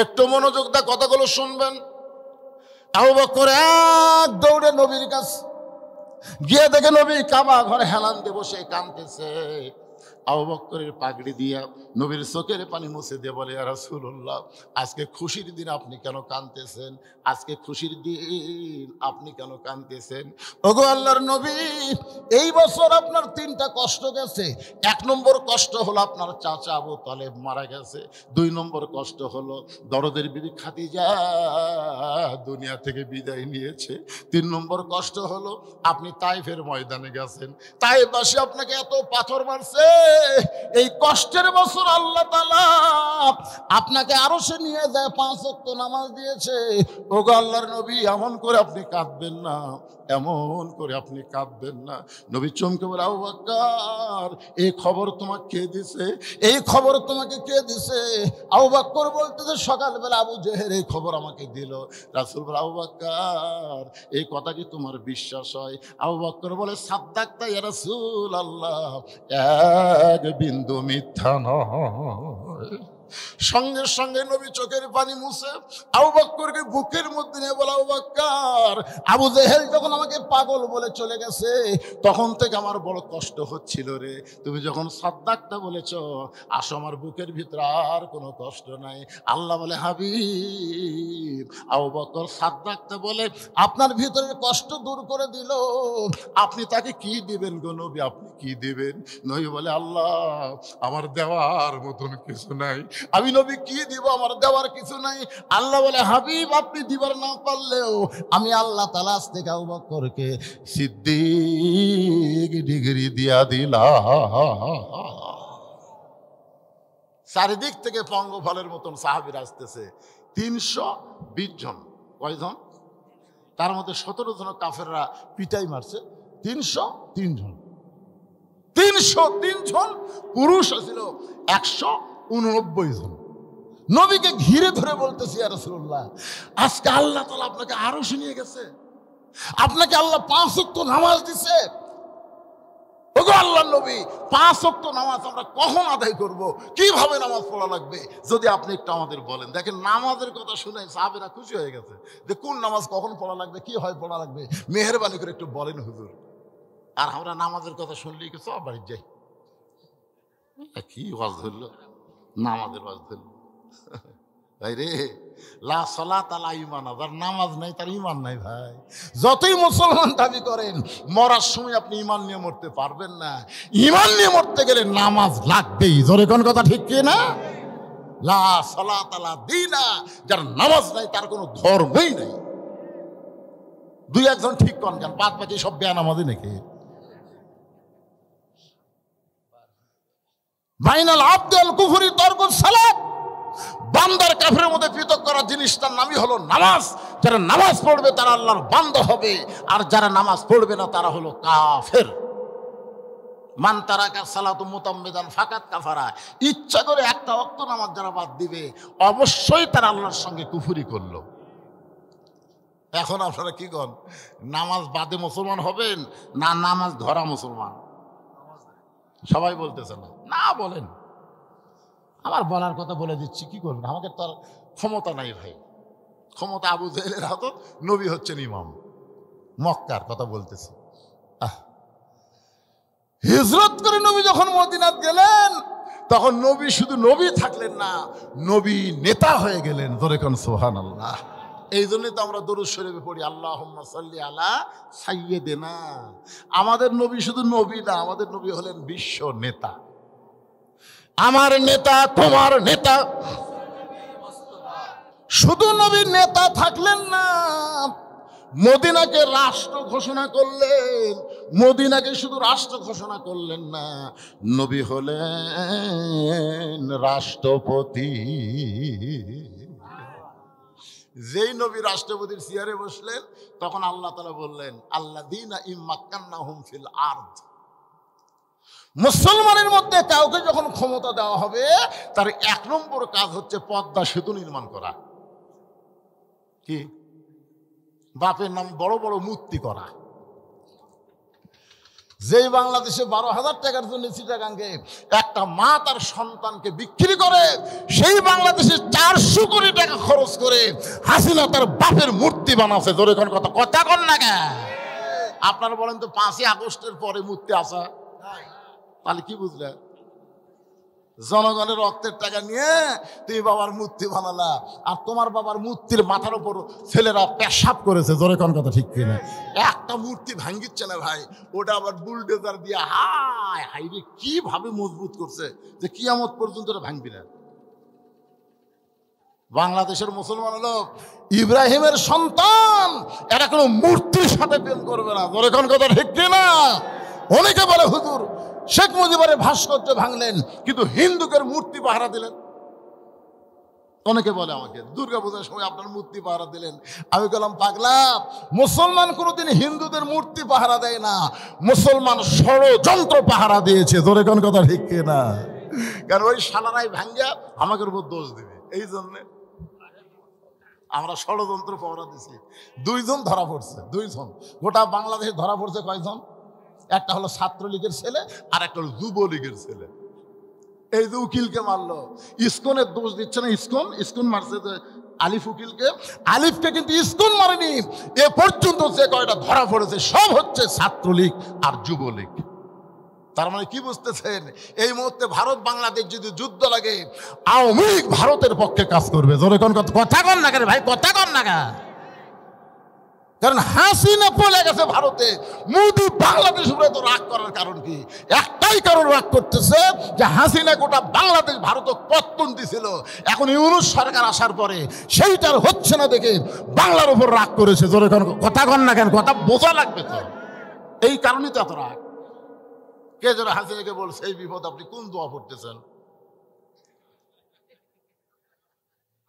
একটু মনোযোগ দা কথাগুলো শুনবেন। আবু বকর এক দৌড়ে নবীর কাছে গিয়ে দেখে নবী কাবা ঘরে হেলান দিয়ে বসে কাঁদতেছে। আবু বকরের পাগড়ি দিয়া নবীর চোখের পানি মুছে দিয়ে বলে, ইয়া রাসূলুল্লাহ, আজকে খুশির দিন, আপনি কেন কাঁদতেছেন? আজকে খুশির দিন, আপনি কেন কাঁদতেছেন? ওগো আল্লাহর নবী, এই বছর আপনার তিনটা কষ্ট গেছে। এক নম্বর কষ্ট হলো আপনার চাচা আবু তালেব মারা গেছে। দুই নম্বর কষ্ট হলো দরদের বিবি খাদিজা দুনিয়া থেকে বিদায় নিয়েছে। তিন নম্বর কষ্ট হলো আপনি তাইফের ময়দানে গেছেন, তাইফবাসী আপনাকে এত পাথর মারছে। এই কষ্টের বছর আল্লাহ তাআলা আপনাকে আরশে নিয়ে যায়, 5 ওয়াক্ত নামাজ দিয়েছে। ওগো আল্লাহর নবী, এমন করে আপনি কাঁদবেন না, এমন করে আপনি কাঁদবেন না। নবী চমকে বলে, আবু বকর, এই খবর তোমাকে কে দিছে? এই খবর তোমাকে কে দিছে? আবু বকর বলতেছে, সকালবেলা আবু জেহেল এই খবর আমাকে দিল। রাসূল বলে, আবু বকর, এই কথা কি তোমার বিশ্বাস হয়? আবু বকর বলে, সাদ্দাকতা ইয়া রাসূলুল্লাহ, এক বিন্দু মিথ্যা নয়। সঙ্গে সঙ্গে নবী চোখের পানি মুছে আবু বকরকে বুকের মধ্যে নিয়ে বলে, আবু বকর, আবু জেহেল যখন আমাকে পাগল বলে চলে গেছে, তখন থেকে আমার বড় কষ্ট হচ্ছিল রে। তুমি যখন সাদ্দাকটা বলেছ, আসো, আমার বুকের ভিতরে আর কোনো কষ্ট নাই। আল্লাহ বলে, হাবিব, আবু বকর সাদ্দাকটা বলে আপনার ভিতরের কষ্ট দূর করে দিল। আপনি তাকে কি দিবেন গো নবী? আপনি কি দিবেন? নবী বলে, আল্লাহ, আমার দেওয়ার মতন কিছু নাই। আমি নবী কি দিব? আমার দেওয়ার কিছু নাই। আল্লাহ বলে, হাবিব, আপনি দিবার না পারলেও আমি আল্লাহ তাআলা আজ থেকে আবু বকরকে সিদ্দিক ডিগ্রি দিয়া দিলাম। চারিদিক থেকে পঙ্গফলের মতন সাহাবীরা আসতেছে, 320 জন। কয়জন? তার মধ্যে 17 জন কাফেররা পিটাই মারছে। 303 জন। 303 জন পুরুষ ছিল, 189 জন। নবীকে ঘিরে ধরে বলতেছি, ইয়া রাসূলুল্লাহ, আজকে আল্লাহ তাআলা আপনাকে আরো শুনিয়ে গেছে, আপনাকে আল্লাহ 5 ওয়াক্ত নামাজ দিছে। ওগো আল্লাহর নবী, 5 ওয়াক্ত নামাজ আমরা কখন আদায় করব? কিভাবে নামাজ পড়া লাগবে? যদি আপনি একটু আমাদের বলেন। দেখেন, নামাজের কথা শুনে সাহাবীরা খুশি হয়ে গেছে যে কোন নামাজ কখন পড়া লাগবে, কি হয় পড়া লাগবে, মেহেরবানি করে একটু বলেন হুজুর। আর আমরা নামাজের কথা শুনলেই সব বাড়ি যাই। কি ওয়াজ ধরলো? নামাজের ওয়াজ ধরলো। ভাই রে, লা সালাত লা ঈমান, যার নামাজ নাই তার ঈমান নাই। ভাই, যতই মুসলমান দাবি করেন, মরার সময় আপনি ঈমান নিয়ে মরতে পারবেন না। ঈমান নিয়ে মরতে গেলে নামাজ লাগবেই। জোরে কোন কথা ঠিক কি না? লা সালাত লা দীনা, যার নামাজ নাই তার কোনো ধর্মই নাই। দুই একজন ঠিক কন কেন, বাদ বাকি সব বেনামাজি নাকি? বাইনাল আবদাল কুফরি তরকুস সালাত, বান্দার কাফেরের মধ্যে পৃথক করার জিনিসটার নামই হলো নামাজ। যারা নামাজ পড়বে তারা আল্লাহর বান্দা হবে, আর যারা নামাজ পড়বে না তারা হলো কাফের। মান তারাকা সালাতু মুতাম্মিদান ফাকাত কাফারা, ইচ্ছা করে একটা ওয়াক্ত নামাজ যারা বাদ দিবে, অবশ্যই তারা আল্লাহর সঙ্গে কুফরি করলো। এখন আপনারা কি কন, নামাজ বাদে মুসলমান হবেন না নামাজ ধরা মুসলমান? সবাই বলতেছে না, না বলেন। আমার বলার কথা বলে দিচ্ছি, কি করবেন? আমাকে তো আর ক্ষমতা নাই ভাই। ক্ষমতা আবু জেহেলের হাতে, নবী হচ্ছেন ইমাম। মক্কার কথা বলতেছি। হিজরত করে নবী যখন মদিনাত গেলেন, তখন নবী শুধু নবী থাকলেন না, নবী নেতা হয়ে গেলেন। ধরে কোন সুবহানাল্লাহ। এই জন্যই তো আমরা দরুদ শরীফে পড়ি, আল্লাহুম্মা সাল্লি আলা সাইয়্যিদিনা। আমাদের নবী শুধু নবী না, আমাদের নবী হলেন বিশ্ব নেতা। আমার নেতা, তোমার নেতা। শুধু নবী নেতা থাকলেন না, মদিনাকে রাষ্ট্র ঘোষণা করলেন। মদিনাকে শুধু রাষ্ট্র ঘোষণা করলেন না, নবী হলেন রাষ্ট্রপতি। যেই নবী রাষ্ট্রপতির চেয়ারে বসলেন, তখন আল্লাহ তাআলা বললেন, আল্লাযীনা ইম্মাক্কান্নাহুম ফিল আরদ, মুসলমানের মধ্যে কাউকে যখন ক্ষমতা দেওয়া হবে, তার 1 নম্বর কাজ হচ্ছে পদ্মা সেতু নির্মাণ করা। কি? বাপের নাম বড় বড় মূর্তি করা। যেই বাংলাদেশে 12,000 টাকার জন্য চিটাগাঙ্গে একটা মা তার সন্তানকে বিক্রি করে, সেই বাংলাদেশে 400 কোটি টাকা খরচ করে হাসিনা তার বাপের মূর্তি বানাচ্ছে। জোরে কোন কথা, কথা কন না কেন? আপনারা বলেন তো 5ই আগস্টের পরে মূর্তি আসা, তাহলে কি বুঝলেন? জনগণের রক্তের টাকা নিয়ে তুমি বাবার মূর্তি বানালা, আর তোমার বাবার মূর্তির মাথার উপর ছেলেরা পেশাব করেছে। জোরে কোন কথা, ঠিক কিনা? একটা মূর্তি ভাঙ্গিচ্ছে না ভাই, ওটা আবার বুলডোজার দিয়ে হায় হাই রে কিভাবে মজবুত করছে যে কিয়ামত পর্যন্ত এটা ভাঙবি না। বাংলাদেশের মুসলমান হলো ইব্রাহিমের সন্তান, এটা কোনো মূর্তির সাথে প্রেম করবে না। জোরে কোন কথা, ঠিক কিনা? অনেকে বলে হুজুর শেখ মুজিবের ভাস্কর্য ভাঙলেন কিন্তু হিন্দুদের মূর্তি পাহারা দিলেন। অনেকে বলে আমাকে দুর্গাপূজার সময় আপনার মূর্তি পাহারা দিলেন। আমি বললাম পাগলা, মুসলমান কোনোদিন হিন্দুদের মূর্তি পাহারা দেয় না, মুসলমান ষড়যন্ত্র পাহারা দিয়েছে। জোরে কোন কথা, ঠিক কিনা? কারণ ওই শালারাই ভাঙ্গা আমাদের উপর দোষ দিবে, এই জন্য আমরা ষড়যন্ত্র পাহারা দিছি। 2 জন ধরা পড়ছে, 2 জন গোটা বাংলাদেশে ধরা পড়ছে। কয়জন? একটা হলো ছাত্রলীগের ছেলে, আর একটা হলো যুবলীগের ছেলে। এই যে উকিলকে মারলো, ইসকনের দোষ দিচ্ছে না, ইসকন মারছে যে আলিফ উকিলকে। আলিফকে কিন্তু ইসকন মারেনি। এ পর্যন্ত যে কয়টা ধরা পড়েছে সব হচ্ছে ছাত্রলীগ আর যুবলীগ। তার মানে কি বুঝতেছেন? এই মুহূর্তে ভারত বাংলাদেশ যদি যুদ্ধ লাগে, আওয়ামী লীগ ভারতের পক্ষে কাজ করবে। জোরে কোন কথা কন না কেন ভাই, কথা কন না কেন? কারণ হাসিনা পড়ে গেছে ভারতে, মোদি বাংলাদেশ উপরে তো রাগ করার কারণ কি? একটাই কারণ, রাগ করতেছে যে হাসিনা গোটা বাংলাদেশ ভারত পত্তন দিছিল। এখন ইউনূস সরকার আসার পরে সেইটার হচ্ছে না দেখে বাংলার উপর রাগ করেছে। জোরে কথা কন না কেন? কথা বোঝা লাগবে তো। এই কারণেই তো এত রাগ। কে যারা হাসিনাকে বলছে এই বিপদ, আপনি কোন দোয়া পড়তেছেন?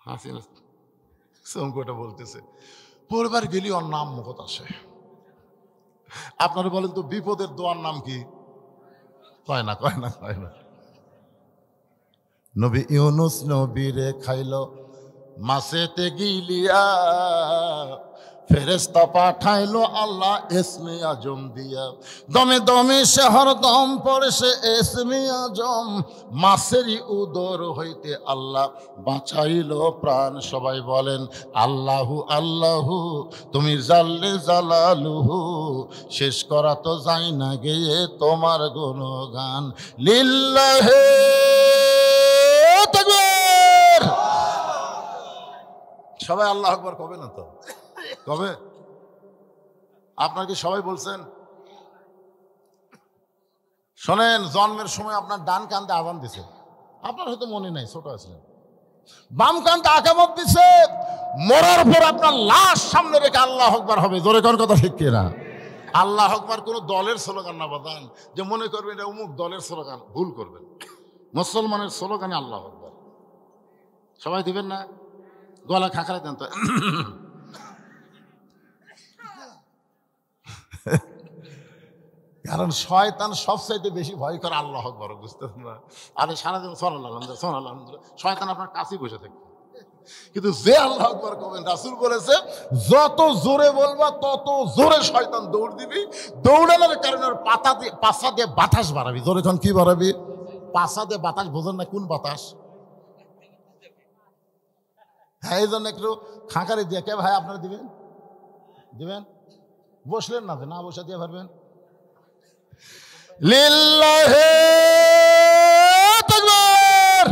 হাসিনা সংকটে বলতেছে পরিবার গেলি ওর নাম মুখত আসে। আপনারা বলেন তো বিপদের দোয়ার নাম কি? কয় না। নবী ইউনূস নবীরে খাইলো মাছেতে গিলিয়া, ফেরেশতা পাঠাইলো আল্লাহ ইসমে আজম দিয়া। দমে দমে শহর দম পড়ছে ইসমে আজম, মাছেরই উদর হইতে আল্লাহ বাঁচাইলো প্রাণ। সবাই বলেন আল্লাহু আল্লাহু, তুমি জাল্লে জালালুহু, শেষ করা তো যায় না গেয়ে তোমার গুণগান। লিল্লাহে তাকবীর। সবাই আল্লাহু আকবার কবে না তো? কবে? আপনার কি সবাই বলছেন? শোনেন, জন্মের সময় আপনার ডান কান্দে আযান দিছে, আপনার হয়তো মনে নাই, ছোট আছিলেন। বাম কান্দে আকামত দিছে, মরার পর আপনার লাশ সামনে রেখে আল্লাহু আকবার হবে। জোরে কোন কথা, ঠিক কিনা? আল্লাহু আকবার কোন দলের স্লোগান না বাদান, যে মনে করবেন এটা অমুক দলের স্লোগান, ভুল করবেন। মুসলমানের স্লোগানে আল্লাহু আকবার। সবাই দিবেন না? গলা খাঁকড়া দেন তো। কারণ শয়তান সবচাইতে বেশি ভয় করে আল্লাহু আকবার, বুঝতেছেন না? আরে সারাদিন সুবহানাল্লাহ, শয়তান আপনার কাছেই বসে থাকবে। কিন্তু যে আল্লাহু আকবার করবেন, রাসূল বলেছে যত জোরে বলবা তত জোরে শয়তান দৌড় দিবি। দৌড়ানোর কারণে পাছা দিয়ে বাতাস বাড়াবি। জোরে কোন, কি বাড়াবি? পাছা দিয়ে বাতাস। বোঝেন না কোন বাতাস? হ্যাঁ, এই জন্য একটু খাঁকারি দিয়ে। কে ভাই আপনারা দিবেন? বসলেন না, না বসে দিয়ে পারবেন। লিল্লাহে তাকবীর।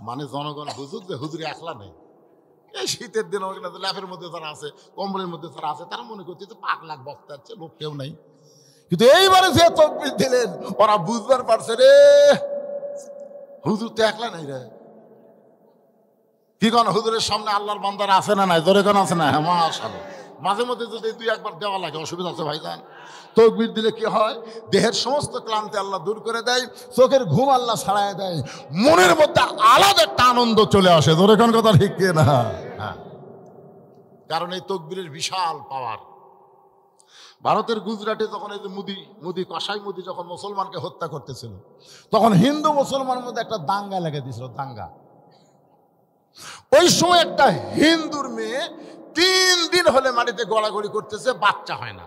মানে জনগণ বুঝুক যে হুজুর একলা নেই। এই শীতের দিন ল্যাপের মধ্যে যারা আছে, কম্বলের মধ্যে যারা আছে, তারা মনে করছে তো পাক লাখ বক্তা আছে, লোক কেউ নাই। কিন্তু এইবারে যে তাকবীর দিলেন, ওরা বুঝবার পারছে রে হুজুর তো একলা নাই রে। কি কোন হুজুরের সামনে আল্লাহর বান্দারা আছে না নাই? জোরে কোন আছে না? হ্যাঁ, মাশাআল্লাহ। মাঝে মধ্যে যদি 2-1 বার দেওয়া লাগে, অসুবিধা আছে ভাইজান? তাকবীর দিলে কি হয়? দেহের সমস্ত ক্লান্তি আল্লাহ দূর করে দেয়, চোখের ঘুম আল্লাহ ছাড়ায় দেয়, মনের মধ্যে আলাদা একটা আনন্দ চলে আসে। জোরে কোন কথা, ঠিক কি না? হ্যাঁ, কারণ এই তাকবীরের বিশাল পাওয়ার। ভারতের গুজরাটে যখন এই যে মুদি কসাই মুদি যখন মুসলমানকে হত্যা করতেছিল, তখন হিন্দু মুসলমানের মধ্যে একটা দাঙ্গা লেগে দিয়েছিল, দাঙ্গা। ওই সময় একটা হিন্দুর মেয়ে 3 দিন হলে মাটিতে গড়াগড়ি করতেছে, বাচ্চা হয় না।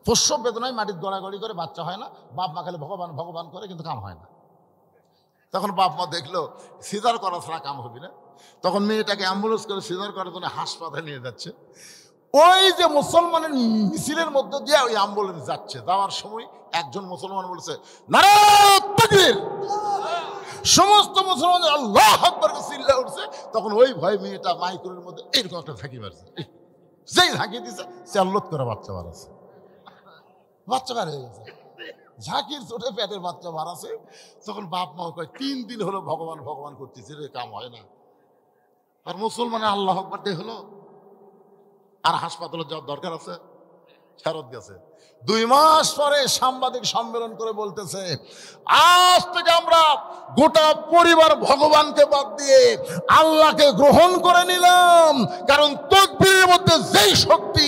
প্রসব বেদনায় মাটির গড়াগড়ি করে বাচ্চা হয় না, বাপ মা খালি ভগবান ভগবান করে, কিন্তু কাম হয় না। তখন বাপ মা দেখলো সিজার করা ছাড়া কাম হবে না, তখন মেয়েটাকে অ্যাম্বুলেন্স করে সিজার করার জন্য হাসপাতালে নিয়ে যাচ্ছে। ওই যে মুসলমানের মিছিলের মধ্যে দিয়ে ওই অ্যাম্বুলেন্স যাচ্ছে, যাওয়ার সময় একজন মুসলমান বলছে নারে তাকবীর, সমস্ত মুসলমান আল্লাহু আকবার চিল্লা উঠছে। তখন ওই ভয় মেয়েটা মাইক্রোর মধ্যে এইরকম একটা ঝাঁকি মারছে, যেই ঝাঁকি দিচ্ছে চাল্লত করে বাচ্চা বাড়াচ্ছে, বাচ্চা বার হয়ে গেছে, ঝাঁকির চোটে পেটের বাচ্চা বাড়াচ্ছে। তখন বাপ মা কয় 3 দিন হলো ভগবান ভগবান করতেছে রে, কাম হয় না। আর মুসলমানে আল্লাহু আকবার দিয়ে হলো, আর হাসপাতালে যাওয়ার দরকার আছে, ফেরত গেছে। 2 মাস পরে সাংবাদিক সম্মেলন করে বলতেছে আজ থেকে আমরা গোটা পরিবার ভগবানকে বাদ দিয়ে আল্লাহকে গ্রহণ করে নিলাম, কারণ তাকবীরের মধ্যে যেই শক্তি,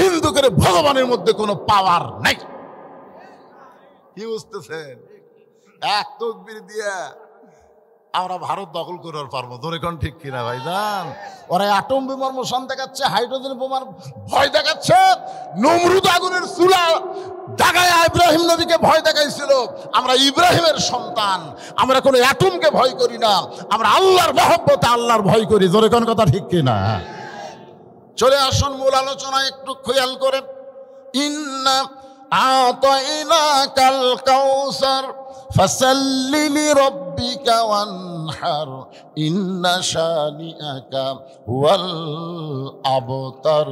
হিন্দুদের ভগবানের মধ্যে কোনো পাওয়ার নাই। কি বুঝতেছেন? এক তাকবীর দিয়ে আমরা ভারত দখল করে পারবো, ধরে কোন ঠিক কিনা ভাইজান? ওরা অ্যাটম বোমার মোশন দেখাচ্ছে, হাইড্রোজেন বোমার ভয় দেখাচ্ছে, নমরুদ আগুনের চুলা দাগায় ইব্রাহিম নবীকে ভয় দেখাইছিল। আমরা ইব্রাহিমের সন্তান, আমরা কোনো অ্যাটমকে ভয় করি না, আমরা আল্লাহর মহব্বতে আল্লাহর ভয় করি, ধরে কোন কথা ঠিক কিনা? চলে আসুন মূল আলোচনা একটু খেয়াল করে। ইন্না আতাইনাকাল কাউসার ফাসাল্লি লিরাব্বিকা ওয়ানহার ইন্না শানিআকা ওয়াল আবতার।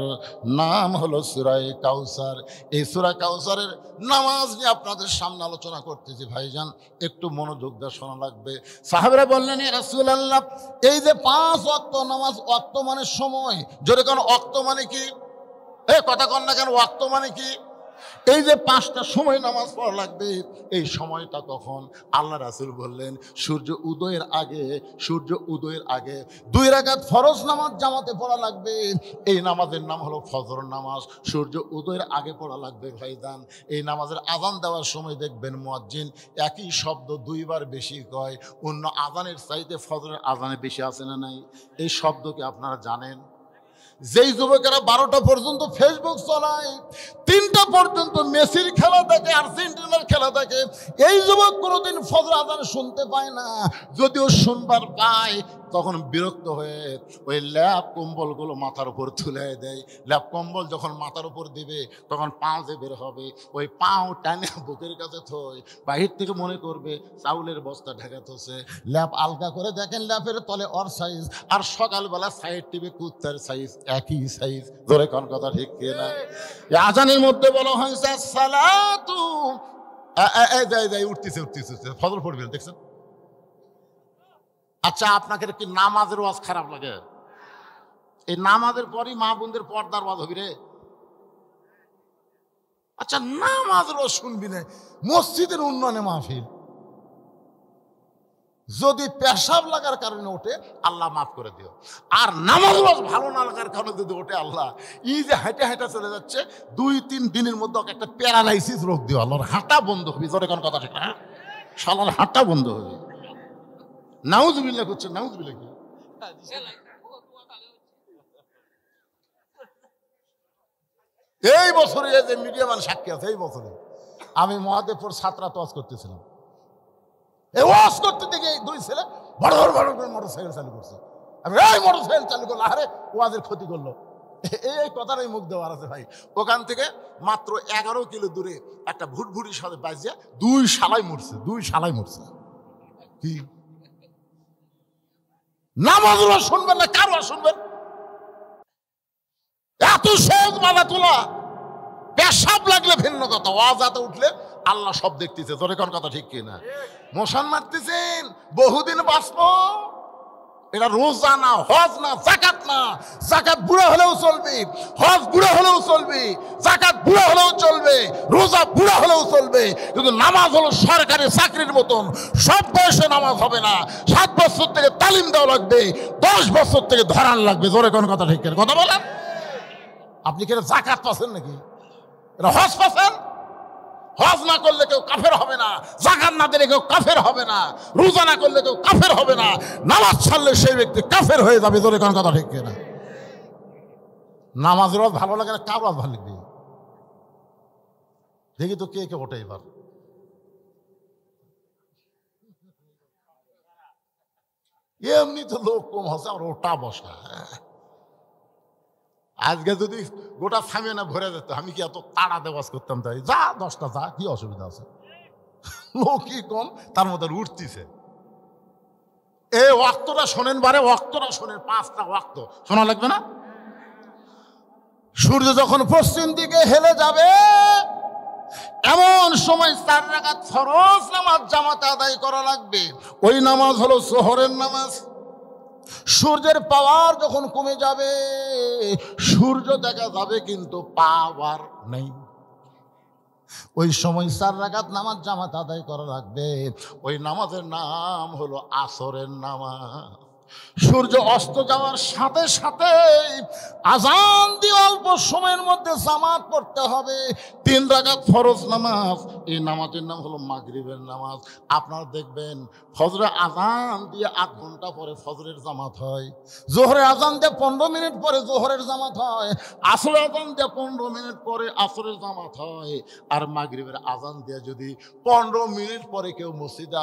নাম হলো সূরা কাউসার। এই সূরা কাউসারের নামাজ নিয়ে আপনাদের সামনে আলোচনা করতেছি ভাইজান, একটু মনোযোগ দিয়ে শোনা লাগবে। সাহাবারা বললেন ইয়া রাসূলুল্লাহ, এই যে 5 ওয়াক্ত নামাজ, ওয়াক্ত মানে সময়, জোরে কোন ওয়াক্ত মানে কি? কথা কন না কেন, ওয়াক্ত মানে কি? এই যে 5টা সময় নামাজ পড়া লাগবে, এই সময়টা কখন? আল্লাহ রাসূল বললেন সূর্য উদয়ের আগে, সূর্য উদয়ের আগে 2 রাকাত ফরজ নামাজ জামাতে পড়া লাগবে। এই নামাজের নাম হলো ফজর নামাজ, সূর্য উদয়ের আগে পড়া লাগবে ভাইজান। এই নামাজের আযান দেওয়ার সময় দেখবেন মুয়াজ্জিন একই শব্দ 2 বার বেশি কয়, অন্য আযানের চাইতে ফজরের আযানে বেশি আছে না নাই? এই শব্দকে আপনারা জানেন? যেই যুবকেরা 12টা পর্যন্ত ফেসবুক চলায়, 3টা পর্যন্ত মেসির খেলা দেখে, আর্জেন্টিনার খেলা দেখে, এই যুবক কোনোদিন ফজর আযান শুনতে পায় না। যদিও শুনবার পায় তখন বিরক্ত হয়ে ওই ল্যাপ কম্বলগুলো মাথার উপর তুলে দেয়। ল্যাপ কম্বল যখন মাথার উপর দিবে তখন পাও যে বের হবে, ওই পাও টানে বুকের কাছে থই, বাহির থেকে মনে করবে চাউলের বস্তা ঢেকাতেছে। ল্যাপ আলগা করে দেখেন, ল্যাপের তলে ওর সাইজ, আর সকালবেলা সাইড টিভি কুত্তার সাইজ, একই সাইজ। ধরে কোন কথা ঠিক কিনা? আজানের মধ্যে বলা হয়েছে সালাতু, উঠতেছে উঠতেছে, ফজর পড়বেন, দেখছেন? আচ্ছা, আপনাকে কি নামাজের ওয়াজ খারাপ লাগে? এই নামাজের পরই মা বোনদের পর্দার ওয়াজ হবি রে। আচ্ছা, নামাজের ওয়াজ শুনবি না, মসজিদের উন্নয়নে মাহফিল। যদি পেশাব লাগার কারণে ওঠে আল্লাহ মাফ করে দিও, আর নামাজের ওয়াজ ভালো না লাগার কারণে যদি ওঠে আল্লাহ, এই যে হাঁটা হাঁটা চলে যাচ্ছে 2-3 দিনের মধ্যে একটা প্যারালাইসিস রোগ দিও, আল্লাহর হাঁটা বন্ধ হবে। ধরে কোন কথা ঠিক না? শালার হাঁটা বন্ধ হবে। নাউজুবিল্লাহ করছে, নাউজুবিল্লাহ কি? এই বছরে যে মিডিয়া মান সাক্ষী আছে, এই বছরে আমি মহাদেবপুর ছাত্রাতে ওয়াজ করতেছিলাম। এই ওয়াজ করতে দেখে 2 ছেলে বড় বড় করে মোটরসাইকেল চালু করছে। আমি এই মোটরসাইকেল চালু করলো, আরে ওয়াজের ক্ষতি করলো। এই কথাটাই মুখ দেওয়ার আছে ভাই। ওখান থেকে মাত্র 11 কিলো দূরে একটা ভুটভুটির সাথে বাজিয়া 2 শালাই মরছে, 2 শালাই মরছে। কি নামাজ শুনবেন না, কারো শুনবেন? এত সহজ মালা তোলা। পেশাব লাগলে ভিন্ন কথা, ওয়াজাতে উঠলে আল্লাহ সব দেখতেছে। তোর কোন কথা ঠিক কিনা? মশান মারতেছেন, বহুদিন বাঁচবো। এটা রোজা না, হজ না, জাকাত না। জাকাত বুড়া হলেও চলবে, হজ বুড়া হলেও চলবে, জাকাত বুড়া হলেও চলবে, রোজা বুড়া হলেও চলবে, কিন্তু নামাজ হলো সরকারি চাকরির মতন। সব বয়সে নামাজ হবে না। 7 বছর থেকে তালিম দেওয়া লাগবে, 10 বছর থেকে ধরান লাগবে। জোরে কোন কথা ঠিক কিনা? কথা বলেন। আপনি কি জাকাত পাচ্ছেন নাকি? এটা হজ পাচ্ছেন? হজ না করলে কেউ কাফের হবে না, যাকাত না দিলে কেউ কাফের হবে না, রোজা না করলে কেউ কাফের হবে না, নামাজ ছাড়লে সেই ব্যক্তি কাফের হয়ে যাবে। তোর কোন কথা ঠিক কিনা? নামাজের ওয়াজ ভালো লাগে না, কার ওয়াজ ভালো লাগবে? দেখি তো কে কে ওঠে এবার। এমনি তো লোক কম হচ্ছে, আর ওটা বসা। আজকে যদি গোটা থামিয়ে না ভরে যেত, আমি কি এত তাড়া দেওয়াজ করতাম? তাই যা 10টা যা, কি অসুবিধা আছে? লোকই কম, তার মধ্যে উঠতিছে। এই ওয়াক্তটা শোনেন, বারে ওয়াক্তটা শোনেন, 5টা ওয়াক্ত শোনা লাগবে না? সূর্য যখন পশ্চিম দিকে হেলে যাবে, এমন সময় 4 রাকাত ফরজ নামাজ জামাতে আদায় করা লাগবে। ওই নামাজ হলো যোহরের নামাজ। সূর্যের পাওয়ার যখন কমে যাবে, সূর্য দেখা যাবে কিন্তু পাওয়ার নেই, ওই সময় 4 রাকাত নামাজ জামাত আদায় করা লাগবে। ওই নামাজের নাম হলো আসরের নামাজ। সূর্য অস্ত যাওয়ার সাথে সাথে আজান দিয়ে অল্প সময়ের মধ্যে জামাত পড়তে হবে। 3 রাকাত ফরজ নামাজ, এই নামাজের নাম হলো মাগরিবের নামাজ। আপনারা দেখবেন ফজরে আজান দিয়ে 8 ঘন্টা পরে ফজরের জামাত হয়, জোহরের আজান দিয়ে 15 মিনিট পরে জোহরের জামাত হয়, আসরের আজান দিয়ে 15 মিনিট পরে আসরের জামাত হয়। আর মাগরিবের আজান দিয়ে যদি 15 মিনিট পরে কেউ মসজিদে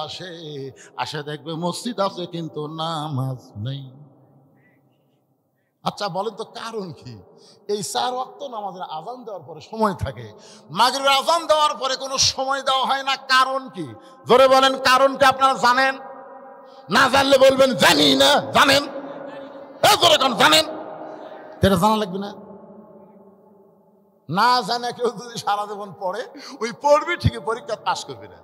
আসে দেখবে মসজিদ আছে কিন্তু নামাজ নেই। আচ্ছা বলেন তো কারণ কি? এই 4 ওয়াক্ত নামাজের আজান দেওয়ার পরে সময় থাকে, মাগরিবের আজান দেওয়ার পরে কোনো সময় দেওয়া হয় না। কারণ কি? জোরে বলেন, কারণ কি আপনারা জানেন? না জানলে বলবেন জানি না। জানেন? জোরে কোন জানেন? এটা জানা লাগবে না। না জানে কেউ যদি সারা জীবন পড়ে, ওই পড়বি ঠিকই, পরীক্ষা পাস করবি না।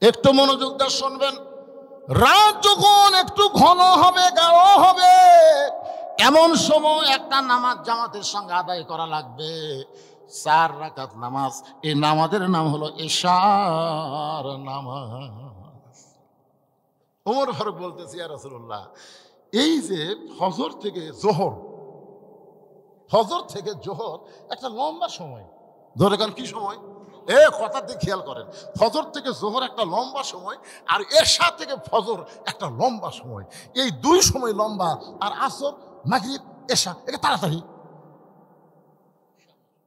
একটু মনোযোগ দিয়ে শুনবেন। রাত যখন একটু ঘন হবে, গাঢ় হবে, এমন সময় একটা নামাজ জামাতের সঙ্গে আদায় করা লাগবে, 4 রাকাত নামাজ। এই নামাজের নাম হলো এশার নামাজ। ওমর ফারুক বলতেছি, ইয়া রাসূলুল্লাহ, এই যে ফজর থেকে জোহর, ফজর থেকে জোহর একটা লম্বা সময়, ধরে কারণ কি সময়? কথা দিয়ে খেয়াল করেন, ফজর থেকে জোহর একটা লম্বা সময়, আর এশা থেকে ফজর একটা লম্বা সময়। এই 2 সময় লম্বা, আর আসর মাগরিব এশা এটা তাড়াতাড়ি।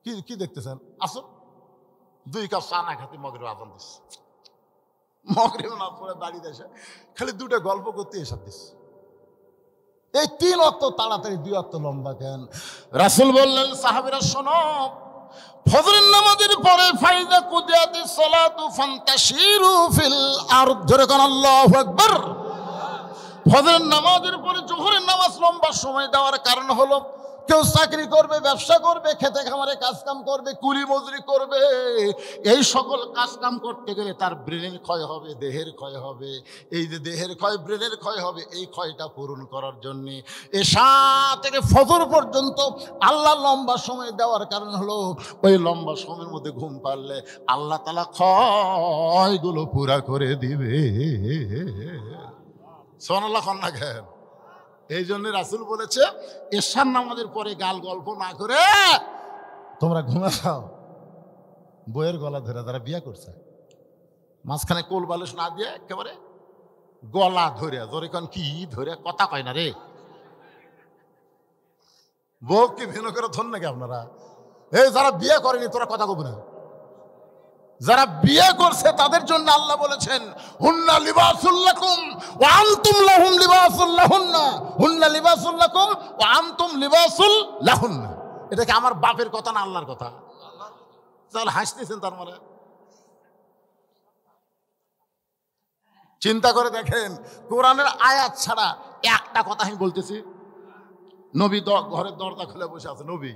কি কি দেখতেছেন? আসর 2 কাপ চা না খাতে মাগরিব আজান দিস, মাগরিব না পড়ে বাড়িতে এসে খালি 2টা গল্প করতে এসা দিস। এই 3 ওয়াক্ত তাড়াতাড়ি, 2 ওয়াক্ত লম্বা কেন? রাসূল বললেন, সাহাবীরা শোনো, ফজরের নামাজের পরে ফাইদা কুদিয়াতিস সালাতু ফান্তাশিরু ফিল আরদ, জোরে কোন আল্লাহু আকবার। ফজরের নামাজের পরে যোহরের নামাজ লম্বা সময় দেওয়ার কারণ হলো, কেউ চাকরি করবে, ব্যবসা করবে, খেতে খামারে কাজ কাম করবে, কুলি মজুরি করবে, এই সকল কাজ কাম করতে গেলে তার ব্রেনের ক্ষয় হবে, দেহের ক্ষয় হবে। এই যে দেহের ক্ষয়, ব্রেনের ক্ষয় হবে, এই ক্ষয়টা পূরণ করার জন্যে এশা থেকে ফজর পর্যন্ত আল্লাহ লম্বা সময় দেওয়ার কারণ হলো, ওই লম্বা সময়ের মধ্যে ঘুম পারলে আল্লাহ তাআলা ক্ষয়গুলো পুরা করে দিবে। সুবহানাল্লাহ কন্যা খেন। এই জন্য রাসূল বলেছে, এশার নামাজের পরে গাল গল্প না করে তোমরা ঘুমে যাও। বইয়ের গলা ধরে যারা বিয়ে করছে, মাঝখানে কোল বালিশ না দিয়ে একেবারে গলা ধরে, ধরে কোন কি ধরে কথা কয় না রে, বউ কি ভিন্ন করে ধর নাকি আপনারা? এই যারা বিয়ে করেনি তোরা কথা কব না, যারা বিয়ে করছে তাদের জন্য আল্লাহ বলেছেন, হুন্না লিবাসুল লাকুম ওয়া আনতুম লাহুম লিবাসুল লাহুন্না, হুন্না লিবাসুল লাকুম ওয়া আনতুম লিবাসুল লাহুন্না। এটা কি আমার বাপের কথা না আল্লাহর কথা? তাহলে হাসতেছেন তার মানে? চিন্তা করে দেখেন, কোরআনের আয়াত ছাড়া একটা কথা আমি বলতেছি। নবী ঘরের দরজা খুলে বসে আছে, নবী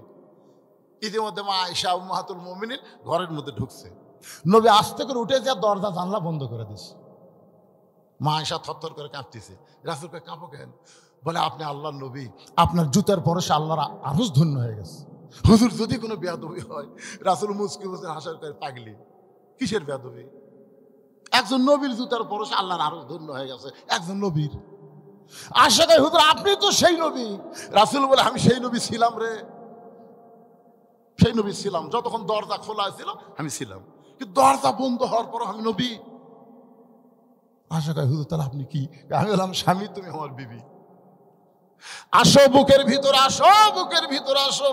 ইতিমধ্যে মা আয়েশা উম্মাহাতুল মুমিনিন ঘরের মধ্যে ঢুকছে। নবী আস্তে করে উঠে যা দরজা জানলা বন্ধ করে দিছে। মা আয়েশা থরথর করে কাঁপতেছে। রাসূলকে কাঁপো কেন? বলে আপনি আল্লাহর নবী, আপনার জুতার পরশে আল্লাহর আরশ ধন্য হয়ে গেছে। হুজুর যদি কোনো বেয়াদবি হয়, রাসূল মুচকি মুচকি হাসার করে, পাগলি কিসের বেয়াদবি? একজন নবীর জুতার পরশে আল্লাহর আরশ ধন্য হয়ে গেছে, একজন নবীর। আশা করি হুজুর আপনি তো সেই নবী। রাসূল বলে আমি সেই নবী ছিলাম রে, সেই নবী ছিলাম, যতক্ষণ দরজা খোলা ছিল আমি ছিলাম, কিন্তু দরজা বন্ধ হওয়ার পর আমি নবী। আশা করি হুজুর তাহলে আপনি কি? আমি বললাম স্বামী তুমি আমার বিবি, আসো বুকের ভিতরে আসো, বুকের ভিতরে আসো।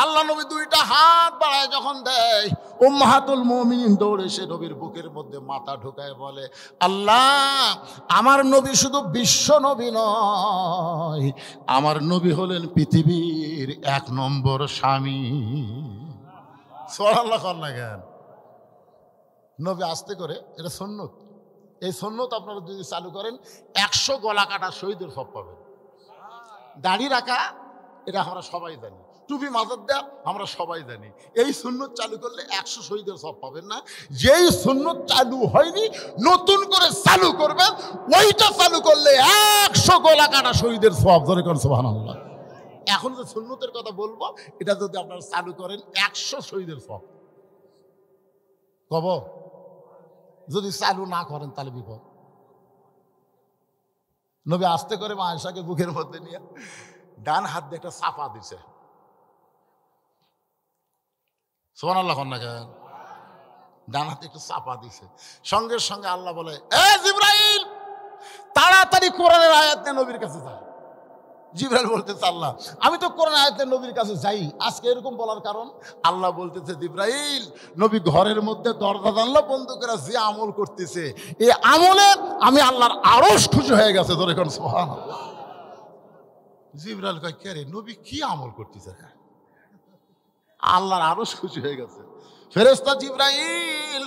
আল্লাহ নবী দুইটা হাত বাড়ায় যখন দেয়, উম্মাহাতুল মুমিনিন দৌড়ে সে নবীর বুকের মধ্যে মাথা ঢুকায় বলে, আল্লাহ, আমার নবী শুধু বিশ্ব নবী নয়, আমার নবী হলেন পৃথিবীর 1 নম্বর স্বামী। সুবহানাল্লাহ না কেন? নবী আস্তে করে, এটা সুন্নত। এই সুন্নত আপনারা যদি চালু করেন 100 গলা কাটা শহীদের সব পাবেন। দাড়ি রাখা এটা আমরা সবাই জানি, টুপি মাথার দেয়া আমরা সবাই জানি। এই সুন্নত চালু করলে 100 শহীদের সব পাবেন না। যেই সুন্নত চালু হয়নি নতুন করে চালু করবেন, ওইটা চালু করলে 100 গলা কাটা শহীদের সব। ধরে করেন সুবহানাল্লাহ। এখন যে সুন্নতের কথা বলবো, এটা যদি আপনারা চালু করেন 100 শহীদের সব কব। যদি চালু না করেন তাহলে বিপদ। নবী আস্তে করে মা আয়েশাকে বুকের মধ্যে নিয়ে ডান হাত দিয়ে একটা চাপা দিছে। সুবহানাল্লাহ না কেন? ডান হাতে একটু চাপা দিছে। সঙ্গে সঙ্গে আল্লাহ বলে, এ জিবরাইল, তাড়াতাড়ি কোরআনের আয়াত নিয়ে নবীর কাছে যা। জিবরাইল বলতেছে, আল্লাহ, আমি তো কোরআন আয়াতের নবীর কাছে যাই। আজকে এরকম বলার কারণ, আল্লাহ বলতেছে, জিবরাইল, নবী ঘরের মধ্যে দরজা জানলা বন্ধ করে যে আমল করতেছে, এই আমলে আমি আল্লাহর আরশ খুশি হয়ে গেছে। ধরে কোন সুবহানাল্লাহ। জিবরাইল কয়, কে রে, নবী কি আমল করতেছে? আল্লাহর আরশ খুশি হয়ে গেছে। ফেরেশতা জিবরাইল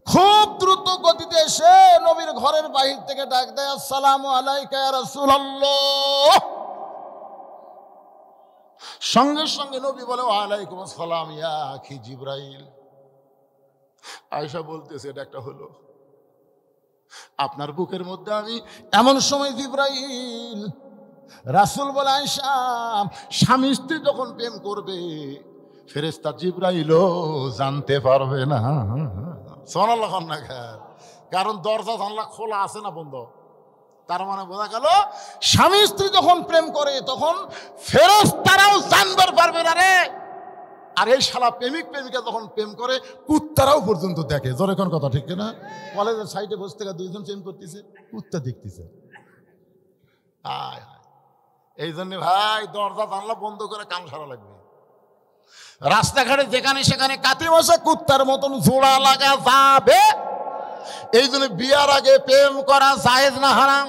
খুব দ্রুত গতিতে এসে নবীর ঘরের বাহির থেকে ডাক দেয়, আসসালামু আলাইকা ইয়া রাসূলুল্লাহ। সঙ্গে সঙ্গে নবী বলে, ওয়ালাইকুম আসসালাম ইয়া আখি জিবরাইল। আয়েশা বলতেছে, এটা একটা হলো আপনার বুকের মধ্যে আমি এমন সময় জিবরাইল। রাসূল বলে, আয়েশা, স্বামী স্ত্রী যখন প্রেম করবে ফেরেশতা জিবরাইলও জানতে পারবে না। সুবহানাল্লাহ না? কারণ দরজা জানলা খোলা আছে না বন্ধ। তার মানে বোঝা গেল, স্বামী স্ত্রী যখন প্রেম করে তখন ফেরেশতারাও জানবার পারবে না রে। আর এই শালা প্রেমিক প্রেমিকা যখন প্রেম করে কুত্তারাও পর্যন্ত দেখে। জোরে কোন কথা, ঠিক না? কলেজের সাইডে বসে থেকে দুইজন প্রেম করতেছে, কুত্তা দেখতেছে। এই জন্য ভাই দরজা জানলা বন্ধ করে কাম সারা লাগবে। রাস্তাঘাটে যেখানে সেখানে কাতি বসে কুত্তার মতন জোড়া লাগা যাবে। এই জন্য বিয়ার আগে প্রেম করা জায়েজ না হারাম?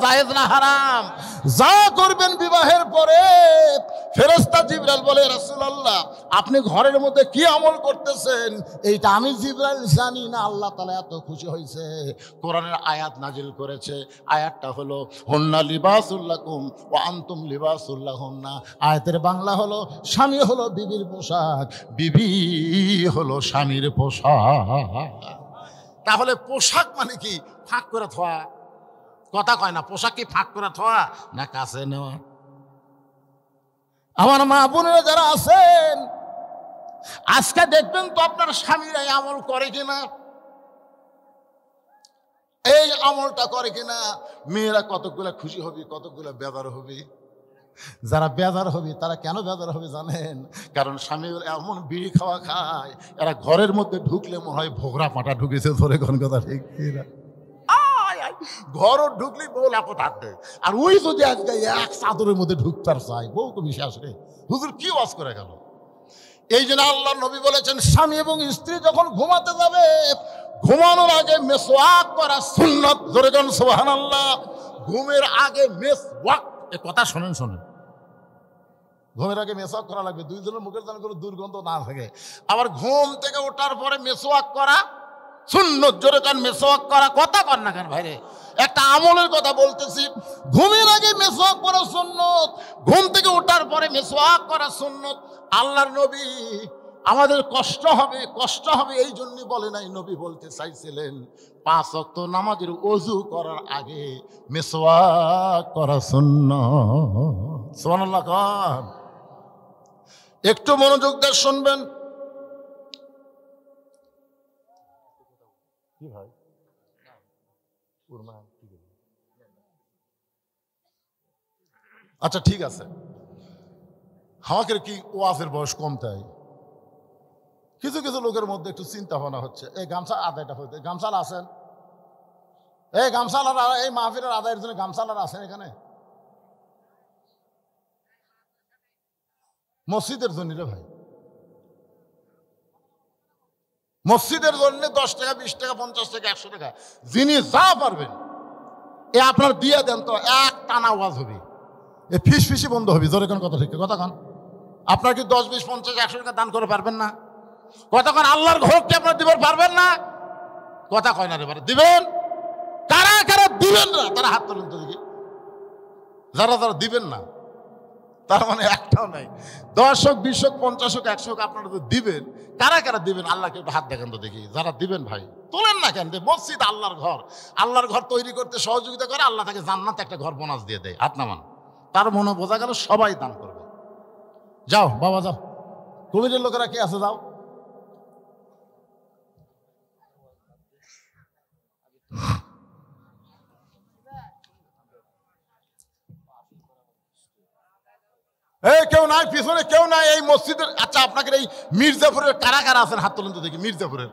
জায়েজ না হারাম? যা করবেন বিবাহের পরে। ফেরেশতা জিবরাইল বলে, রাসূলুল্লাহ, আপনি ঘরের মধ্যে কি আমল করতেছেন এইটা আমি জিবরাইল জানি না। আল্লাহ তাআলা এত খুশি হয়েছে, কোরআনের আয়াত নাজিল করেছে। আয়াতটা হলো, হুন্না লিবাসুল লাকুম ওয়া আনতুম লিবাসুল লাহুন্না। আয়াতের বাংলা হলো, স্বামী হলো বিবির পোশাক, বিবি হলো স্বামীর পোশাক। তাহলে পোশাক মানে কি? ফাঁক করে থোয়া। কথা কয় না, পোশাক কি ফাঁক করে থোয়া না কাছে নেওয়া? আমার মা বোনেরা যারা আছেন, আজকে দেখবেন তো আপনার স্বামীরা আমল করে কিনা, এই আমলটা করে কিনা। মেয়েরা কতগুলা খুশি হবে, কতগুলা বেজার হবে। যারা বেজার হবে তারা কেন বেজার হবে জানেন? কারণ স্বামী এমন বিড়ি খাওয়া খায়, এরা ঘরের মধ্যে ঢুকলে মনে হয় ভোগরা পাটা ঢুকেছে। ধরে কোন কথা, ঠিক না? ঘরও ঢুকলেই বউ লাপত হাত দেয়। আর ওই যদি আজকে এক চাদরের মধ্যে ঢুকতার চাই, বউ তো বিশ্বাস রে, হুজুর কি ওয়াজ করে গেল। এই জন্য আল্লাহ নবী বলেছেন, স্বামী এবং স্ত্রী যখন ঘুমাতে যাবে, ঘুমানোর আগে মেসওয়াক করা সুন্নাত। জোরে কোন সুবহানাল্লাহ। ঘুমের আগে মেসওয়াক, এ কথা শোনেন। ঘুমের আগে মেসওয়াক করা লাগবে, দুইজনের মুখের যেন কোনো দুর্গন্ধ না থাকে। আবার ঘুম থেকে ওঠার পরে মেসওয়াক করা সুন্নত। জোরে কান মেসওয়াক করা। কথা কর না কেন ভাইরে? একটা আমলের কথা বলতেছি। ঘুমের আগে মেসওয়াক করা সুন্নত, ঘুম থেকে ওঠার পরে মেসওয়াক করা সুন্নত। আল্লাহর নবী, আমাদের কষ্ট হবে এই জন্য বলে নাই। নবী বলতে চাইছিলেন 5 ওয়াক্ত নামাজের ওযু করার আগে মেসওয়াক করা সুন্নত। সুবহানাল্লাহ। একটু মনোযোগ দিয়ে শুনবেন। কি ভাই, আচ্ছা ঠিক আছে, আমাকে কি ওয়াজের বয়স কম তাই? কিছু কিছু লোকের মধ্যে একটু চিন্তা ভাবনা হচ্ছে। এই গামছা আদায়টা হইতে, গামছাল আছেন? এই গামছালার, এই মাহফিলের আদায়ের জন্য গামছালার আছেন এখানে? মসজিদের জন্য রে ভাই, মসজিদের জন্য 10 টাকা 20 টাকা 50 টাকা 100 টাকা যিনি যা পারবেন এ আপনার দিয়ে দেন তো এক টানা ওয়াজ হবে, এ ফিসফিসি বন্ধ হবে। জোরে কোন কথা, ঠিক কথা কন। আপনার কি 10 20 50 100 টাকা দান করে পারবেন না? কথা কন। আল্লাহর ঘর কি আপনার দিবেন পারবেন না? কথা কয় না রে বারে, দিবেন। কারা কারা দিবেন না তারা হাত তোলেন তো দেখি। যারা যারা দিবেন না তার মানে একটাও নাই। 10 হোক 20 হোক 50 হোক 100 হোক আপনারা তো দিবেন। কারা কারা দিবেন আল্লাহকে একটু হাত দেখান তো দেখি। যারা দিবেন ভাই তোলেন না কেন? মসজিদ আল্লাহর ঘর, আল্লাহর ঘর তৈরি করতে সহযোগিতা করে, আল্লাহ তাকে জান্নাতে একটা ঘর বোনাস দিয়ে দেয়। হাত নামান। তার মনে বোঝা গেল সবাই দান করবে। যাও বাবা যাও, কমিটির লোকেরা কে আছে যাও। এই কেউ নাই, পিছনে কেউ নাই এই মসজিদের। আচ্ছা আপনাকে এই মির্জাপুরের কারা কারা আছেন হাত তোলেন তো দেখি। মির্জাপুরের,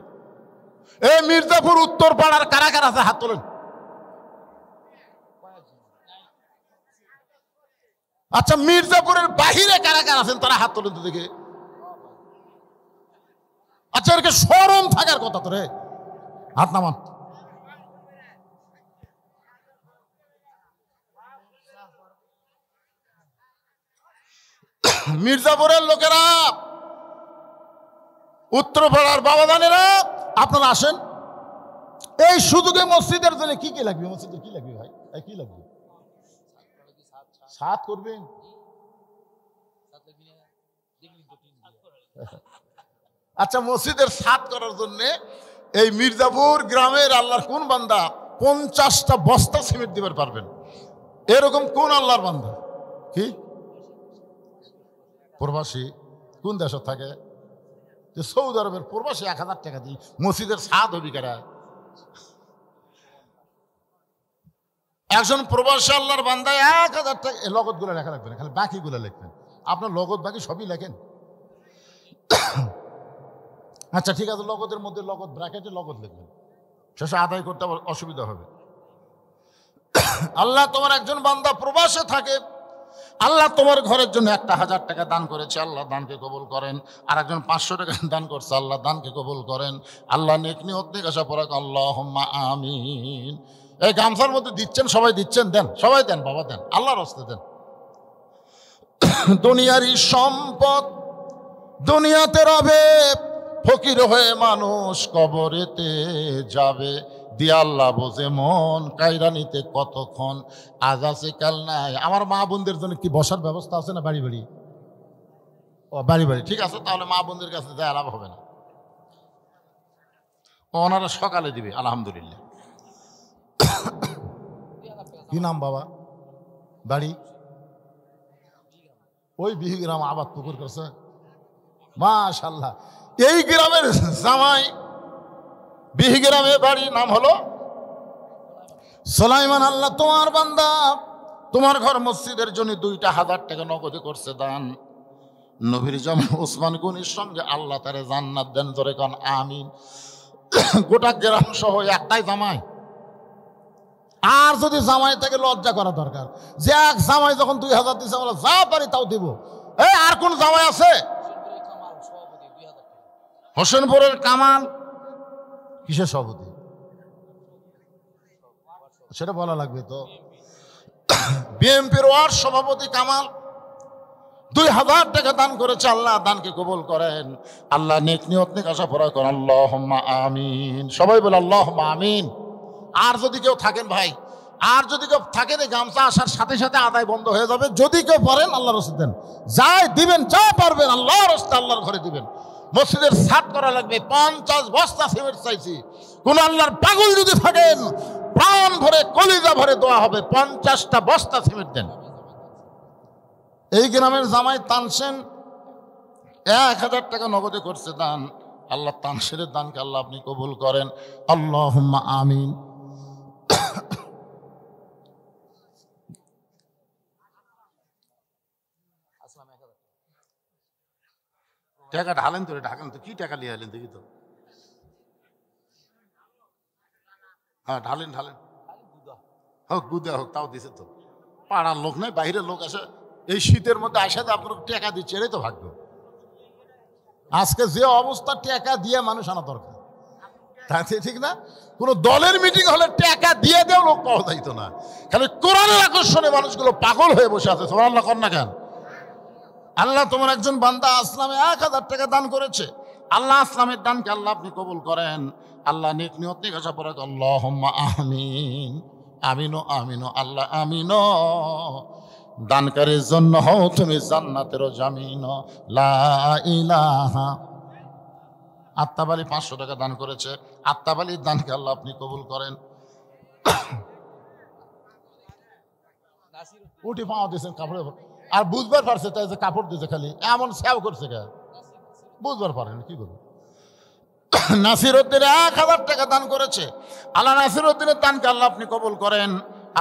এই মির্জাপুর উত্তর পাড়ার কারা কারা আছে হাত তোলেন। আচ্ছা মির্জাপুরের বাহিরে কারা কারা আছেন তারা হাত তোলেন তো দেখি। আচ্ছা এর শরম থাকার কথা তো রে, হাত নামান। মির্জাপুরের লোকেরা, উত্তরপাড়ার বাবাদানেরা আপনারা আসেন। এই সুযোগে মসজিদের জন্য কি কি লাগবে? মসজিদের কি লাগবে ভাই? কি লাগবে? সাত করবেন? আচ্ছা মসজিদের সাত করার জন্য এই মির্জাপুর গ্রামের আল্লাহর কোন বান্দা 50টা বস্তা সিমেন্ট দিতে পারবেন? এরকম কোন আল্লাহর বান্দা? কি প্রবাসী কোন দেশে থাকে? সৌদি আরবের প্রবাসী 1000 টাকা দিই মসজিদের সাত হবি কারা? একজন প্রবাসী আল্লাহর বান্দা 1000 টাকা। লগত গুলো লেখা লাগবে না, খালি বাকি গুলো লিখবেন। আপনার লগত বাকি সবই লেখেন। আচ্ছা ঠিক আছে, লগতের মধ্যে লগত ব্র্যাকেটে লগত লিখবেন, শেষে আদায় করতে অসুবিধা হবে। আল্লাহ তোমার একজন বান্দা প্রবাসে থাকে, আল্লাহ তোমার ঘরের জন্য 1000 টাকা দান করেছে, আল্লাহ দানকে কবুল করেন। আর একজন 500 টাকা দান করছে, আল্লাহ দানকে কবুল করেন। আল্লাহ নেক নিয়ত নিয়ে আসা পড়া আল্লাহুম্মা আমিন। এই গামছার মধ্যে দিচ্ছেন, সবাই দিচ্ছেন, দেন সবাই দেন বাবা, দেন আল্লাহর হস্তে দেন। দুনিয়ারই সম্পদ দুনিয়াতে রবে, ফকির হয়ে মানুষ কবরেতে যাবে। দিয়া আল্লাহ বোঝে মন, কায়রা নিতে কতক্ষণ, আজ আছে কাল নাই। আমার মা বোনদের জন্য কি বসার ব্যবস্থা আছে না? বাড়ি বাড়ি? ও বাড়ি বাড়ি, ঠিক আছে। তাহলে মা বোনদের কাছে যায় লাভ হবে না, ওনারা সকালে দিবে আলহামদুলিল্লাহ। কি নাম বাবা? বাড়ি ওই বিহিগ্রাম আবাদ পুকুর করছে, মাশাআল্লাহ। এই গ্রামের জামাই বিহিগ্রামে বাড়ি, নাম হলো সুলাইমান। আল্লাহ তোমার বান্দা তোমার ঘর মসজিদের জন্য 2000 টাকা নগদে করছে দান। নবীর জামাই ওসমান গনির সঙ্গে আল্লাহ তারে জান্নাত দেন। ধরে কান আমিন। গোটা গ্রাম সহ একটাই জামাই। আর যদি জামাই থেকে লজ্জা করা দরকার, যে এক জামাই যখন 2000 দিচ্ছে আমরা যা পারি তাও দিব। এই আর কোন জামাই আছে? হোসেনপুরের কামাল কিসের সভাপতি সেটা বলা লাগবে তো। বিএনপির ওয়ার্ড সভাপতি কামাল 2000 টাকা দান করেছে, আল্লাহ দানকে কবুল করেন। আল্লাহ নেক নিয়ত নেক আশা পড়া করেন। আল্লাহুম্মা আমিন। সবাই বলে আল্লাহুম্মা আমিন। আর যদি কেউ থাকেন ভাই, আর যদি কেউ থাকেন এই গামছা আসার সাথে সাথে আদায় বন্ধ হয়ে যাবে। যদি কেউ পারেন আল্লাহর রাস্তায় দেন, যাই দিবেন যা পারবেন আল্লাহর রাস্তায় আল্লাহর ঘরে দিবেন। মসজিদের ছাদ করা লাগবে, 50 বস্তা সিমেন্ট চাইছি। কোন আল্লাহর পাগল যদি থাকেন প্রাণ ভরে কলিজা ভরে দোয়া হবে, 50টা বস্তা সিমেন্ট দেন। এই গ্রামের জামাই তানসেন 1000 টাকা নগদে করছে দান। আল্লাহ তানসেনের দানকে আল্লাহ আপনি কবুল করেন। আল্লাহুম্মা আমিন। টাকা ঢালেন তো, ঢাকেন তো, কি টাকা নিয়ে আলেন দেখি তো। হ্যাঁ ঢালেন ঢালেন, হোক গুদা হোক, তাও দিছে তো। পাড়ার লোক নয়, বাইরের লোক আসে, এই শীতের মধ্যে আসাতে আপনার টাকা দিচ্ছে, এটাই তো ভাগ্য। আজকে যে অবস্থা, টাকা দিয়ে মানুষ আনা দরকার, তাতে ঠিক না? কোনো দলের মিটিং হলে টাকা দিয়ে দেও লোক পাওয়া যাইত না, খালি কোরআনের আকর্ষণে মানুষগুলো পাগল হয়ে বসে আছে। সুবহানাল্লাহ কর না কেন? আল্লাহ তোমার একজন বান্দা আসলামে 1000 টাকা দান করেছে, আল্লাহ আসলামের দানকে আল্লাহ আপনি কবুল করেন। আল্লাহ নেক নিয়ত নিয়ে আসা পরে আল্লাহুম্মা আমিন, আমিনো আমিনো, আল্লাহ আমিনো। দানকারীর জন্য হও তুমি জান্নাতেরও জামিন, লা ইলাহা। আত্মাবালি 500 টাকা দান করেছে, আত্মাবালির দানকে আল্লাহ আপনি কবুল করেন। উঠি পাওয়া দিয়েছেন কাপড়ে, আর বুঝবার পারছে তাই যে কাপড় দিয়েছে, খালি এমন সেও করছে কে বুঝবার পারেন কি করবে। নাসির উদ্দিন 1000 টাকা দান করেছে, আল্লাহ নাসির উদ্দিনের দানকে আল্লাহ আপনি কবুল করেন।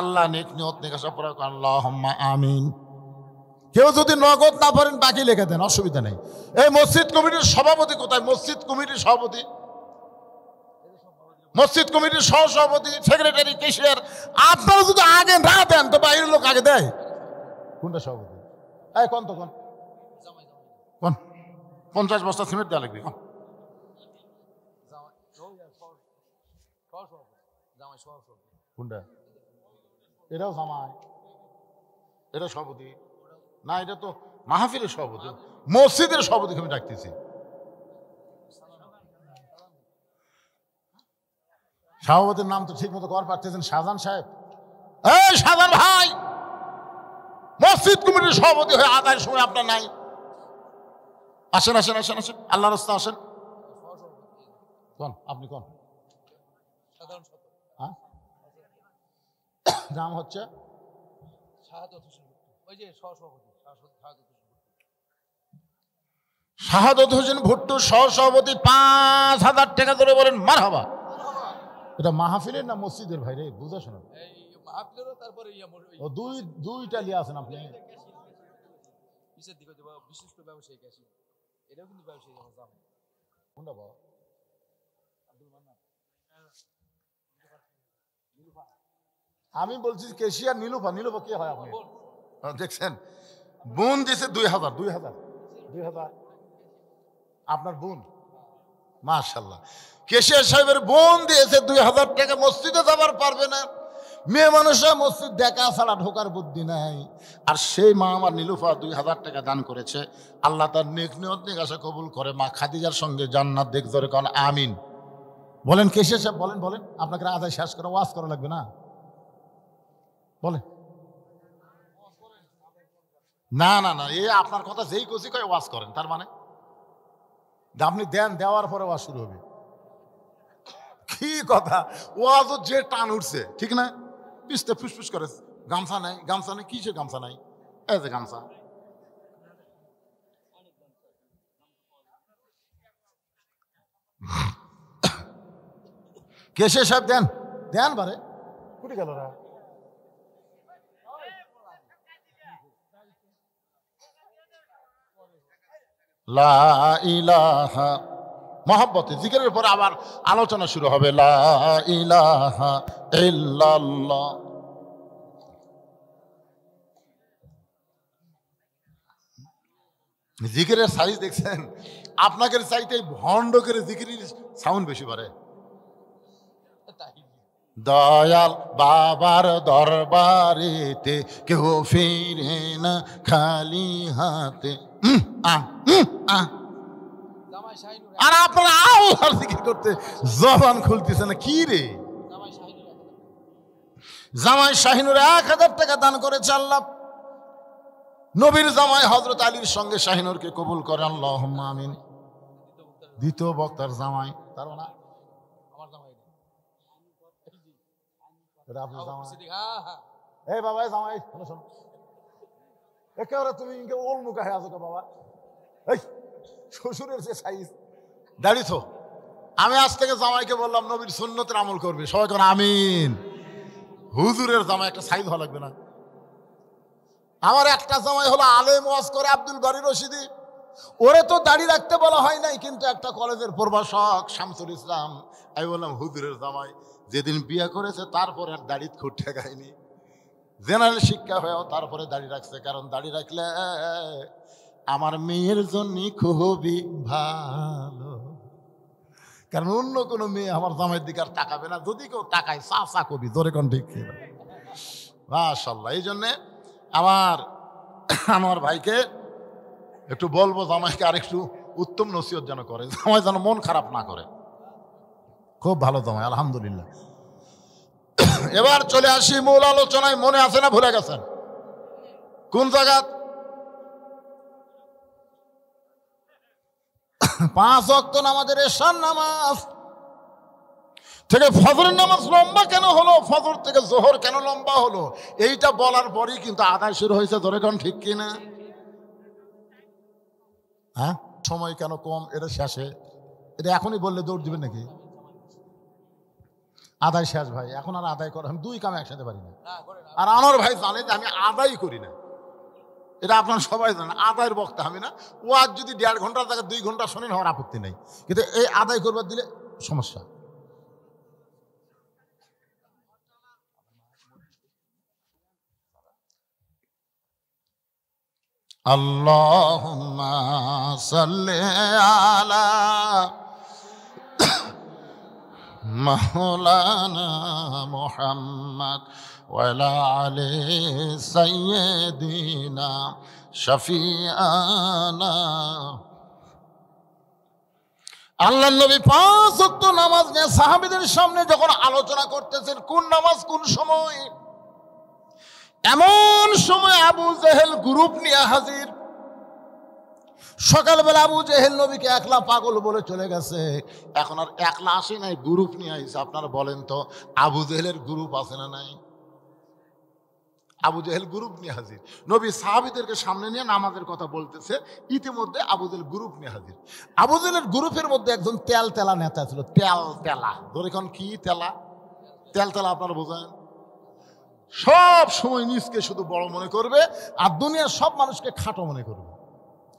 আল্লাহ নেক নিয়ত নিকাশা পড়া আল্লাহুম্মা আমিন। কেউ যদি নগদ না পারেন বাকি লিখে দেন, অসুবিধা নেই। এই মসজিদ কমিটির সভাপতি কোথায়? মসজিদ কমিটির সভাপতি, মসজিদ কমিটির সহসভাপতি, সেক্রেটারি, ক্যাশিয়ার, আপনারা যদি আগে না দেন তো বাইরের লোক আগে দেয়। কোনটা সভাপতি? এই কোন তো কোন 50 বস্তা সিমেন্ট দেওয়া লাগবে। কোনটা? এটাও জামাই, এটা সভাপতি না, এটা তো মাহফিলের সভাপতি, মসজিদের সভাপতিকে আমি ডাকতেছি। সভাপতির নাম তো ঠিক মতো কর পারতেছেন, শাহজাহান সাহেব। এই শাহজাহান ভাই, মসজিদ কমিটির সভাপতি হয়ে আদায়ের সময় আপনার নাই। আসেন আসেন আসেন আসেন, আল্লাহর রাস্তা আসেন। কোন আপনি কোন? হ্যাঁ, নাম হচ্ছে শাহাদত হোসেন ভুট্টু, সহসভাপতি। 5000 টাকা ধরে বলেন মারহাবা। এটা মাহফিলের না মসজিদের ভাই রে? বুঝা শোনা দুইটা লিয়ে আছেন আপনি। আমি বলছি কেশিয়ার নীলুফা। নীলুফা কে হয় আপনি? দেখছেন, বোন দিয়েছে 2000 2000 2000 আপনার বোন, মাশাআল্লাহ। কেশিয়ার সাহেবের বোন দিয়েছে 2000 টাকা। মসজিদে যাবার পারবে না, মেয়ে মানুষরা মসজিদ দেখা ছাড়া ঢোকার বুদ্ধি নাই। আর সেই মা আমার নীলুফা 2000 টাকা দান করেছে। আল্লাহ তার নেক নিয়ত নিকাশা কবুল করে। মা খাদিজার সঙ্গে জান্নাত দেখ ধরে কারণ আমিন বলেন। কেশিয়ার সাহেব বলেন, বলেন আপনাকে আদায় শেষ করে ওয়াজ করা লাগবে না, বলেন। না না না, এই আপনার কথা যেই কচি কয় ওয়াজ করেন, তার মানে আপনি দেন, দেওয়ার পরে ওয়াজ শুরু হবে। কি কথা, ওয়াজও যে টান উঠছে ঠিক না? পিছতে ফুসফুস করে, গামছা নাই, গামছা নেই, কিসের গামছা নাই? এই যে গামছা। কেশে সাহেব দেন, দেন বারে কুটি গেল রা। লা ইলাহা, মহব্বতে জিকিরের পরে আবার আলোচনা শুরু হবে। লা ইলাহা ইল্লাল্লাহ। জিকিরের সাইজ দেখছেন? আপনাকে চাইতে ভণ্ড করে জিকিরের সাউন্ড বেশি পারে। দয়াল বাবার দরবারেতে কেউ ফিরে না খালি হাতে। আর আপনারা আল্লাহর জিকির করতে জবান খুলতেছে না কি রে? জামাই শাহিনুর 1000 টাকা দান করেছে আল্লাহ। নবীর জামাই হযরত আলীর সঙ্গে শাহিনুরকে কবুল করে, আল্লাহুম্মা আমিন। দ্বিতীয় বক্তার জামাই, তার না আমার জামাই, এটা আপনার জামাই। এই বাবা জামাই শোনো শোনো, একেবারে তুমি ইনকে ওল মুখা হয়ে আছো বাবা। এই শ্বশুরের যে সাইজ দাড়ি তো। আমি আজ থেকে জামাইকে বললাম নবীর সুন্নতের আমল করবে, সবাই কোন আমিন। হুজুরের জামাই একটা সাইজ ভালো লাগবে না? আমার একটা জামাই হলো আলেম ওয়াজ করে, আব্দুল বারী রশিদি। ওরে তো দাড়ি রাখতে বলা হয় নাই, কিন্তু একটা কলেজের প্রভাষক শামসুল ইসলাম। আমি বললাম হুজুরের জামাই যেদিন বিয়ে করেছে তারপর আর দাড়ি খুঁট ঠেকায়নি। জেনারেল শিক্ষা হয়েও তারপরে দাড়ি রাখছে, কারণ দাড়ি রাখলে আমার মেয়ের জন্য খুবই ভালো, কারণ অন্য কোনো মেয়ে আমার জামাইয়ের দিকে আর তাকাবে না, যদি কেউ তাকায় চা চা কবি, ধরে কোন ঠিক কিনা। মাশাআল্লাহ। এই জন্যে আমার ভাইকে একটু বলবো, জামাইকে আর একটু উত্তম নসিহত যেন করে, জামাই যেন মন খারাপ না করে। খুব ভালো জামাই, আলহামদুলিল্লাহ। এবার চলে আসি মূল আলোচনায়। মনে আছে না ভুলে গেছেন? কোন জায়গা? 5 ওয়াক্ত নামাজের এশার নামাজ থেকে ফজরের নামাজ লম্বা কেন হলো, ফজর থেকে জোহর কেন লম্বা হলো, এইটা বলার পরই কিন্তু আদায় শুরু হয়েছে, ধরে কোন ঠিক কিনা? হ্যাঁ, সময় কেন কম, এটা শেষে, এটা এখনই বললে দৌড় দিবেন নাকি? আদায় শেষ ভাই, এখন আর আদায় করা, আমি 2 কাম একসাথে পারি না। আর আমার ভাই জানে যে আমি আদায় করি না, এটা আপনারা সবাই জানেন। আদায়ের বক্তা আমি না। ও আজ যদি 1.5 ঘন্টার জায়গায় 2 ঘন্টা শোনেন, আমার আপত্তি নেই, কিন্তু এই আদায় করবার দিলে সমস্যা। আল্লাহুম্মা সাল্লি আলা মাওলানা মুহাম্মদ ওয়া আলা আলি সাইয়্যিদিনা শাফিআনা। আল্লাহর নবী 5 ওয়াক্ত নামাজ নিয়ে সাহাবীদের সামনে যখন আলোচনা করতেছেন, কোন নামাজ কোন সময়, এমন সময় আবু জেহেল গ্রুপ নিয়ে হাজির। সকালবেলা আবু জেহেল নবীকে একলা পাগল বলে চলে গেছে, এখন আর একলা আসে নাই, গ্রুপ নিয়ে আইছে। আপনারা বলেন তো, আবু জেহেলের গ্রুপ আছে না নাই? আবু জেহেল গ্রুপ নিয়ে হাজির। নবী সাহাবীদেরকে সামনে নিয়ে নামাজের কথা বলতেছে, ইতিমধ্যে আবু জেহেল গ্রুপ নিয়ে হাজির। আবু জেহেলের গ্রুপের মধ্যে একজন তেল তেলা নেতা ছিল। তেল তেলা, ধরে এখন কি তেলা? তেল তেলা আপনারা বোঝেন? সব সময় নিজকে শুধু বড় মনে করবে, আর দুনিয়ার সব মানুষকে খাটো মনে করবে।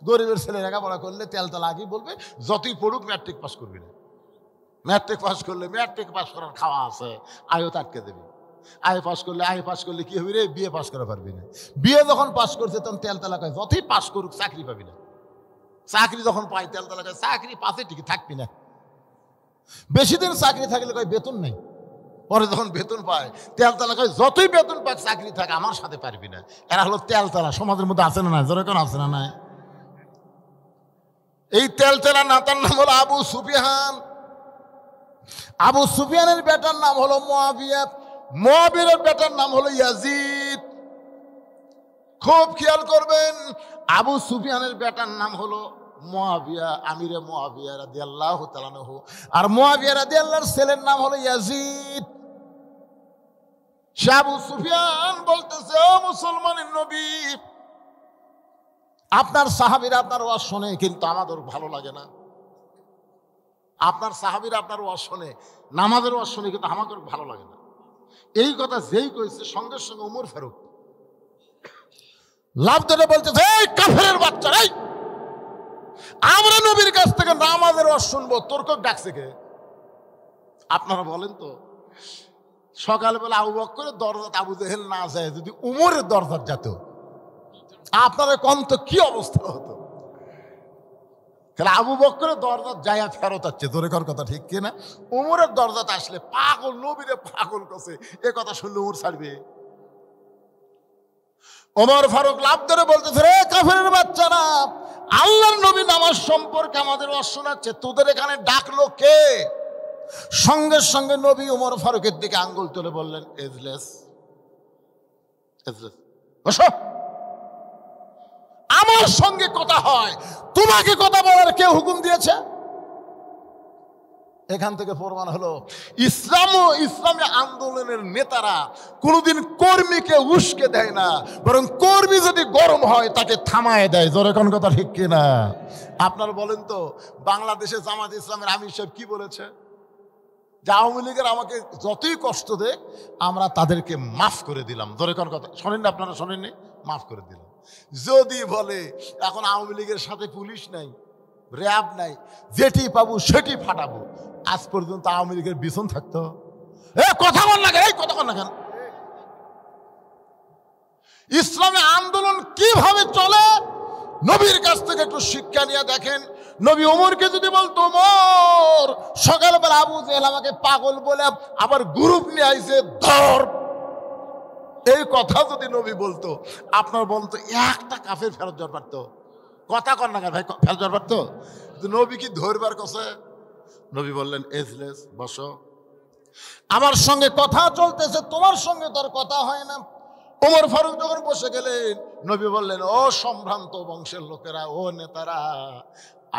গরিবের ছেলে লেখাপড়া করলে তেলতেলা আগেই বলবে, যতই পড়ুক ম্যাট্রিক পাস করবি না। ম্যাট্রিক পাস করলে ম্যাট্রিক পাস করার খাওয়া আছে, আয়ও আটকে দেবে। আয় পাস করলে কি হবে রে, বিয়ে পাস করা পারবি না। বিয়ে যখন পাস করছে তখন তেলতেলা কয়, যতই পাস করুক চাকরি পাবি না। চাকরি যখন পাই তেলতেলা কয়, চাকরি পাশে ঠিকই থাকবি না। বেশি দিন চাকরি থাকলে কয় বেতন নেই। পরে যখন বেতন পায় তেলতেলা কয়, যতই বেতন পাক চাকরি থাকে আমার সাথে পারবি না। এরা হলো তেলতেলা। সমাজের মধ্যে আছে না নাই? যেরকম আছে না নাই? এই তেলতেলা নেতার নাম হলো আবু সুফিয়ান। আবু সুফিয়ানের বেটার নাম হলো মুয়াবিয়া। মুয়াবিয়ার বেটার নাম হলো ইয়াজিদ। খুব খেয়াল করবেন, আবু সুফিয়ানের বেটার নাম হলো মুয়াবিয়া, আমিরে মুয়াবিয়া রাদিয়াল্লাহু তাআলা আনহু। আর মুয়াবিয়া রাদিয়াল্লাহর ছেলের নাম হলো ইয়াজিদ। সে আবু সুফিয়ান বলতেছে, ও মুসলমানের নবী, আপনার সাহাবীরা আপনার ওয়াজ শোনে, কিন্তু আমাদের ভালো লাগে না। আপনার সাহাবীরা আপনার ওয়াজ শোনে, নামাজের ওয়াজ শোনে, কিন্তু আমাদের ভালো লাগে না। এই কথা যেই কইছে, সঙ্গে সঙ্গে ওমর ফারুক লাভ ধরে বলতেছে, এই কাফেরের বাচ্চা, এই আমরা নবীর কাছ থেকে নামাজের ওয়াজ শুনবো, তোর কক ডাকছে কে? আপনারা বলেন তো, সকালবেলা আবু বকরের দরজাতে আবু জেহেল না যায়, যদি উমরের দরজার যেত, আপনারা কোন তো কি অবস্থা হতো? তাহলে আবু বকরের দরজা যাইয়া ফেরত আসছে, জোরে কর কথা ঠিক কিনা? উমরের দরজাতে আসলে পাগল, নবীরে পাগল করছে, এ কথা শুনলে উমর ছাড়বে? ওমর ফারুক লাভ ধরে বলতেছে, রে কাফেরের বাচ্চারা, আল্লাহর নবী নামাজ সম্পর্কে আমাদের ওয়াজ শোনাচ্ছে, তোদের এখানে ডাকলো কে? সঙ্গে সঙ্গে নবী ওমর ফারুকের দিকে আঙ্গুল তুলে বললেন, এজলেস, এজলেস, বসো, আমার সঙ্গে কথা হয়, তোমাকে কথা বলার কে হুকুম দিয়েছে? এখান থেকে প্রমাণ হলো, ইসলাম ও ইসলামী আন্দোলনের নেতারা কোনোদিন কর্মীকে উস্কে দেয় না, বরং কর্মী যদি গরম হয় তাকে থামায় দেয়। জোরে কোন কথা ঠিক কিনা? আপনারা বলেন তো, বাংলাদেশে জামাত ইসলামের আমির সাহেব কি বলেছে? যে আওয়ামী লীগের আমাকে যতই কষ্ট দেয়, আমরা তাদেরকে মাফ করে দিলাম। জোরে কোন কথা শোনেননি? আপনারা শোনেননি? মাফ করে দিলাম। যদি বলে এখন আওয়ামী লীগের সাথে পুলিশ নাই, র্যাব নাই, যেটি পাবো সেটি ফাটাবো, আজ পর্যন্ত আওয়ামী লীগের বিছন থাকতো? কথা বল না কেন, এই কথা বল না কেন? ইসলামী আন্দোলন কিভাবে চলে নবীর কাছ থেকে একটু শিক্ষা নিয়ে দেখেন। নবী ওমরকে যদি বলতো, ওমর সকালবেলা আবু জেহেল আমাকে পাগল বলে আবার গ্রুপ নিয়ে আইছে ধর, এই কথা যদি নবী বলতো, আপনার বলতো একটা কাফের ফেরত যাওয়ার পারতো? কথা কর না ভাই, ফেরত যাওয়ার পারতো? নবী কি ধরবার কাছে? নবী বললেন এজলেস, বসো, আমার সঙ্গে কথা চলতেছে, তোমার সঙ্গে তোর কথা হয় না। ওমর ফারুক যখন বসে গেলেন, নবী বললেন, ও সম্ভ্রান্ত বংশের লোকেরা, ও নেতারা,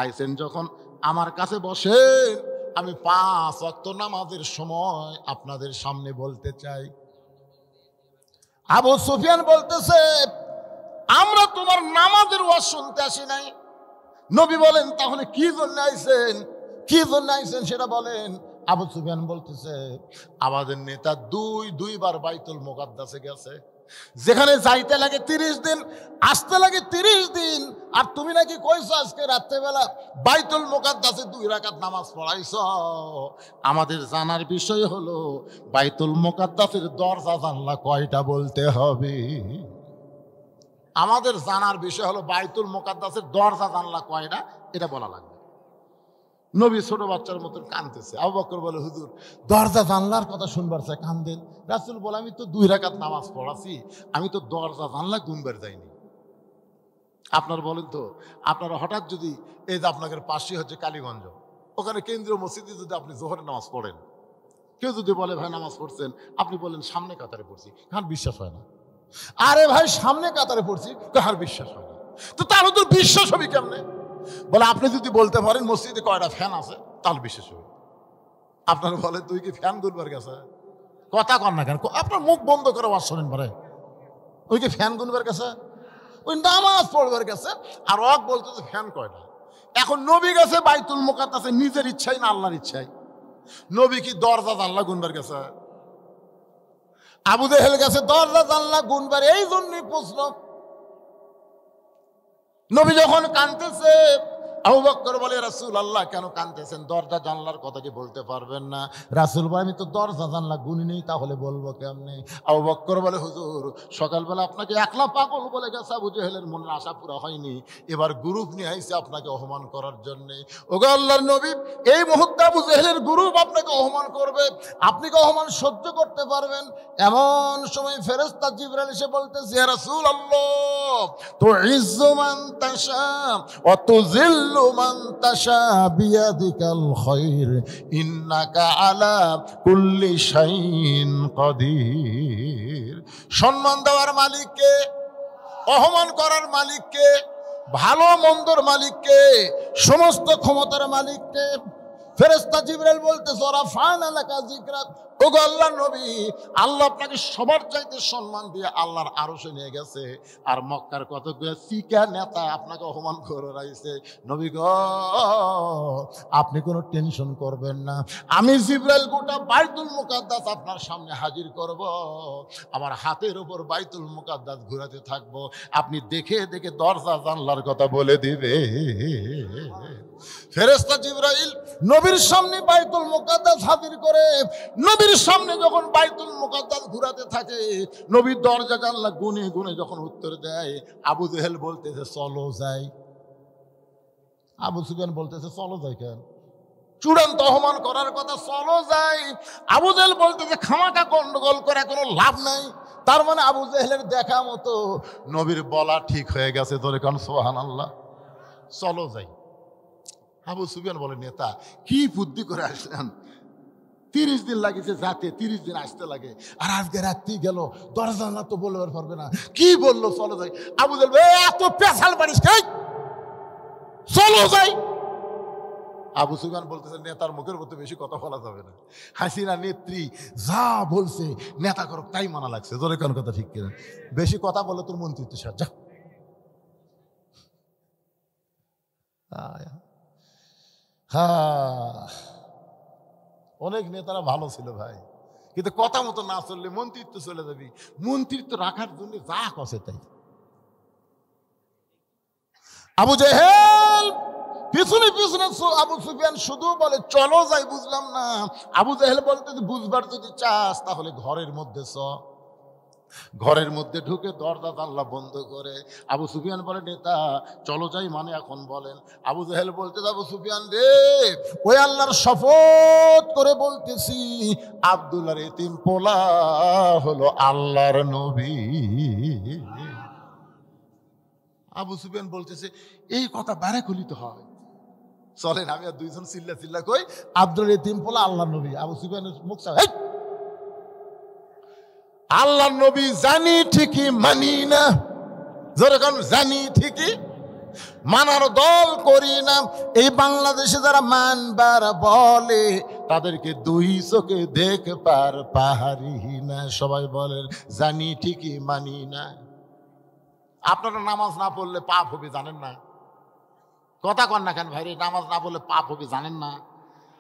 আইসেন যখন আমার কাছে বসেন, আমি 5 ওয়াক্ত নামাজের সময় আপনাদের সামনে বলতে চাই। আবু সুফিয়ান বলতেছে, আমরা তোমার নামাজের ওয়াজ শুনতে আসি নাই। নবী বলেন, তাহলে কি জন্য আইছেন, কি জন্য আইছেন সেটা বলেন। আবু সুফিয়ান বলতেছে, আমাদের নেতা দুইবার বাইতুল মুকাদ্দাসে গেছে, যেখানে যাইতে লাগে 30 দিন, আসতে লাগে 30 দিন, আর তুমি নাকি কইছো আজকে রাত্রেবেলা বাইতুল মুকাদ্দাসে 2 রাকাত নামাজ পড়াইছ। আমাদের জানার বিষয় হলো বাইতুল মুকাদ্দাসের দরজা জানলা কয়টা বলতে হবে। আমাদের জানার বিষয় হলো বাইতুল মুকাদ্দাসের দরজা জানলা কয়টা, এটা বলা লাগবে। নবী ছোট বাচ্চার মতন কাঁদতেছে। আবু বকর বলে, হুজুর দরজা জানলার কথা শুনবার চাই, কান্দেন। রাসূল বলে, আমি তো 2 রাকাত নামাজ পড়াছি, আমি তো দরজা জানলা গুনবার যাইনি। আপনার বলেন তো, আপনারা হঠাৎ যদি এই যে আপনাদের পাশে হচ্ছে কালীগঞ্জ, ওখানে কেন্দ্রীয় মসজিদে যদি আপনি জোহরের নামাজ পড়েন, কেউ যদি বলে ভাই নামাজ পড়ছেন, আপনি বলেন সামনে কাতারে পড়ছি, কার বিশ্বাস হয় না? আরে ভাই সামনে কাতারে পড়ছি, কার বিশ্বাস হয় না? তো তার তো বিশ্বাস হবে কেমনে? বলে, আপনি যদি বলতে পারেন মসজিদে কয়টা ফ্যান আছে, তাহলে বিশ্বাস হবে। আপনার বলে, তুই কি ফ্যান গুনবার গেছে? কথা কর না কেন? আপনার মুখ বন্ধ করে ওয়াজ শোনেন পরে। ওই কি ফ্যান গুনবার গেছে? ওই নামাজ পড়বার গেছে। আর ওয়াক বলতেছে ফ্যান কয়টা। এখন নবী গেছে বাইতুল মুকাদ্দাসে নিজের ইচ্ছাই না আল্লাহর ইচ্ছাই? নবী কি দরজা জানলা গুনবার গেছে? আবু জেহেল গেছে দরজা জানলা গুনবার। এই জন্যই প্রশ্ন, নবী যখন কাঁদতেছে, আবু বকর বলে, রাসূল আল্লাহ কেন কাঁদতেছেন? দরজা জানলার কথা কি বলতে পারবেন না? রাসূল বলে, আমি তো দরজা জানলা গুনি নেই, তাহলে বলবো কেমনে? আবু বকর বলে, হুজুর সকালবেলা আপনাকে একলা পাগল বলে গেছে, আবু জেহেলের মনের আশা পুরা হয়নি, এবার গ্রুপ নিয়ে আইছে আপনাকে অপমান করার জন্যে। ওগো আল্লাহর নবী, এই মুহূর্তে আবু জেহেলের গ্রুপ আপনাকে অপমান করবে, আপনি কি অপমান সহ্য করতে পারবেন? এমন সময় ফেরেশতা জিবরাইল এসে বলতেছে, ইয়া রাসূলুল্লাহ, তুইজ্জু মান তাশা ওয়া তুযিল্লু মান তাশা বিয়াদিকাল খায়র ইন্নাকা আলা কুল্লি শাইইন কাদির। সম্মান দেওয়ার মালিককে, অপমান করার মালিককে, ভালো মন্দর মালিককে, সমস্ত ক্ষমতার মালিককে। ফেরেশতা জিবরাইল বলতেছে, রাফা'না লাকা যিকরাক, ওগো আল্লাহর নবী, আল্লাহ আপনাকে সবার চাইতে সম্মান দিয়ে আল্লাহর আরশে নিয়ে গেছে, আর মক্কার কতগুলো চিকা নেতা আপনাকে অপমান করে রাখছে। নবী গো, আপনি কোনো টেনশন করবেন না, আমি জিবরাইল গোটা বাইতুল মুকাদ্দাস আপনার সামনে হাজির করব, আমার হাতের উপর বাইতুল মুকাদ্দাস ঘোরাতে থাকবো, আপনি দেখে দেখে দরজা জানলার কথা বলে দিবে। ফেরেশতা জিবরাইল নবীর সামনে বাইতুল মুকাদ্দাস হাজির করে, নবীর সামনে যখন বাইতুল মুকাদ্দাস ঘুরাতে থাকে, নবীর দরজা জানলা গুনে গুনে যখন উত্তর দেয়, আবু জেহেল বলতেছে চলো যাই। আবু সুফিয়ান বলতেছে চলো যাই কেন? চূড়ান্ত অপমান করার কথা, চলো যাই। আবু জেহেল বলতেছে খামাকা গন্ডগোল করে কোনো লাভ নাই। তার মানে আবু জেহেলের দেখা মতো নবীর বলা ঠিক হয়ে গেছে। ধরে কারণ সুবহানাল্লাহ, চলো যাই। আবু সুফিয়ান বলে, নেতা কি বুদ্ধি করে আসলেন? 30 দিন লাগিয়েছে যাতে, 30 দিন আসতে লাগে, আর আজকে রাত্রি গেল, দরজা না তো বলবার পারবে না, কি বললো চলো যাই? আবু জেহেল এত পেশাল পারিস খাই, চলো যাই। আবু সুফিয়ান বলতেছে, নেতার মুখের মধ্যে বেশি কথা বলা যাবে না, হাসিনা নেত্রী যা বলছে নেতা করো তাই মানা লাগছে। ধরে কোন কথা ঠিক কিনা? বেশি কথা বলে তোর মন্ত্রিত্ব সার যা। অনেক নেতারা ভালো ছিল ভাই, কিন্তু কথা মতো না চললে মন্ত্রিত্ব চলে যাবি। মন্ত্রিত্ব রাখার জন্য যা কষে তাই। আবু জেহেল পিছনে পিছনে আবু সুফিয়ান শুধু বলে চলো যাই। বুঝলাম না। আবু জেহেল বলতে, বুঝবার যদি চাস তাহলে ঘরের মধ্যে চ। ঘরের মধ্যে ঢুকে দরজা জানলা বন্ধ করে আবু সুফিয়ান বলে, নেতা চলো যাই, মানে এখন বলেন। আবু জাহেল বলতে, আবু সুফিয়ান রে, ওই আল্লাহর শপথ করে বলতেছি, আব্দুল্লাহর এতিম পোলা হলো আল্লাহর নবী। আবু সুফিয়ান বলতেছে, এই কথা বারে খুলিতে হয়, চলেন আমি আর দুইজন চিল্লা চিল্লা কই, আব্দুল এতিম পোলা আল্লাহর নবী। আবু সুফিয়ানের মুখ আল্লাহর নবী জানি ঠিকই মানি না, যেরকম জানি ঠিকই মানার দল করি না। এই বাংলাদেশে যারা মানবার বলে তাদেরকে দুই চোখে দেখবার পাহাড়ি না। সবাই বলেন জানি ঠিকই মানি না। আপনারা নামাজ না পড়লে পাপ হবে জানেন না? কথা কন না কেন ভাই? নামাজ না পড়লে পাপ হবে জানেন না?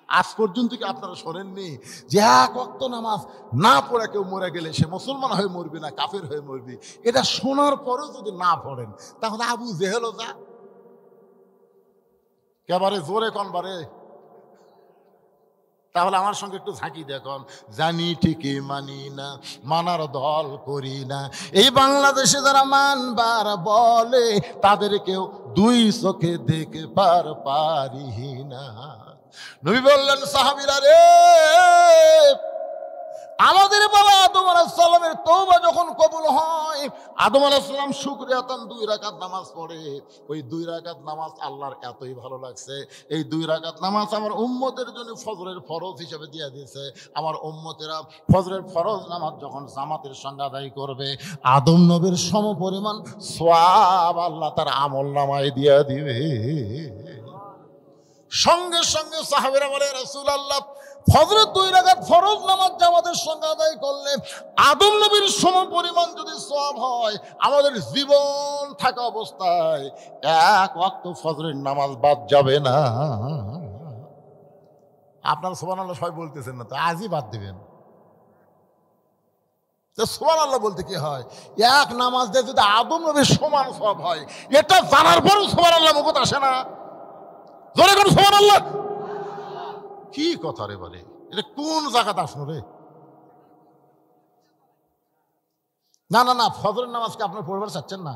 আজ পর্যন্ত কি আপনারা শোনেননি যে এক ওয়াক্ত নামাজ না পড়ে কেউ মরে গেলে সে মুসলমান হয়ে মরবি না কাফের হয়ে মরবি? এটা শোনার পরেও যদি না পড়েন তাহলে আবু জেহেলও যা। কেবারে জোরে কন বারে, তাহলে আমার সঙ্গে একটু ঝাঁকি দেখুন। জানি ঠিকই মানি না, মানার দল করি না। এই বাংলাদেশে যারা মানবার বলে তাদেরকেও দুই চোখে দেখবার পারি না। নবী বললেন, সাহাবীরা রে, আমাদের বাবা আদম আলাইহিস সালামের তওবা যখন কবুল হয়, আদম আলাইহিস সালাম শুকরিয়াতান 2 রাকাত নামাজ পড়ে। ওই 2 রাকাত নামাজ আল্লাহর এতই ভালো লাগছে, এই 2 রাকাত নামাজ আমার উম্মতের জন্য ফজরের ফরজ হিসেবে দিয়ে দিয়েছে। আমার উম্মতেরা ফজরের ফরজ নামাজ যখন জামাতের সঙ্গে আদায় করবে, আদম নবীর সমপরিমাণ সওয়াব আল্লাহ তার আমলনামায় দিয়ে দিবে। সঙ্গে সঙ্গে সাহাবীরা বলে, রাসূলুল্লাহ, ফজরের 2 রাকাত ফরজ নামাজ জামাতের সঙ্গে আদায় করলে আদম নবীর সমপরিমাণ যদি সওয়াব হয়, আমাদের জীবন থাকা অবস্থায় এক ওয়াক্ত ফজরের নামাজ বাদ যাবে না। আপনারা সুবহানাল্লাহ সবাই বলতেছেন না তো, আজই বাদ দিবেন। তো সুবহানাল্লাহ বলতে কি হয়? এক নামাজ দিয়ে যদি আদম নবীর সমান সওয়াব হয়, এটা জানার পরও সুবহানাল্লাহ মুখত আসে না। জোরে কোন সুবহানাল্লাহ। কি কথা রে বলে, এটা কোন জায়গাতে আসলো রে? না না না, ফজরের নামাজকে আপনার পড়বার চাচ্ছেন না?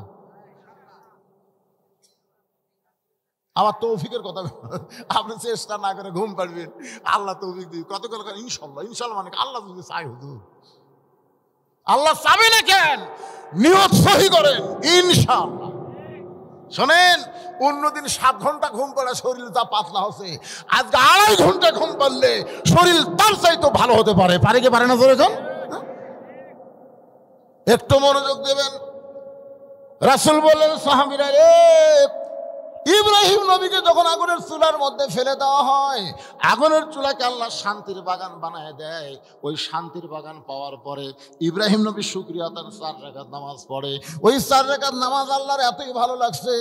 আবার তৌফিকের কথা, আপনি চেষ্টা না করে ঘুম পাড়বেন, আল্লাহ তৌফিক দিবে। কত করে ইনশাল্লাহ, ইনশাল্লাহ মানে আল্লাহ যদি চাই, হুজুর আল্লাহ চাবে না কেন? নিয়ত সহি করেন ইনশাল্লাহ। শোনেন, অন্যদিন 7 ঘন্টা ঘুম পড়ে শরীর যা পাতলা হচ্ছে, আজকে 2.5 ঘন্টা ঘুম পারলে শরীর তার চাইতে ভালো হতে পারে। পারে কি পারে না? জোরে কোন। একটু মনোযোগ দেবেন। রাসূল বললেন, সাহাবীরা রে, ইব্রাহিম নবীকে যখন আগুনের চুলার মধ্যে ফেলে দেওয়া হয়, আগুনের চুলাকে আল্লাহ শান্তির বাগান বানায় দেয়। ওই শান্তির বাগান পাওয়ার পরে ইব্রাহিম নবী শুকরিয়া তার 4 রাকাত নামাজ পড়ে। ওই 4 রাকাত নামাজ আল্লাহর এতই ভালো লাগছে,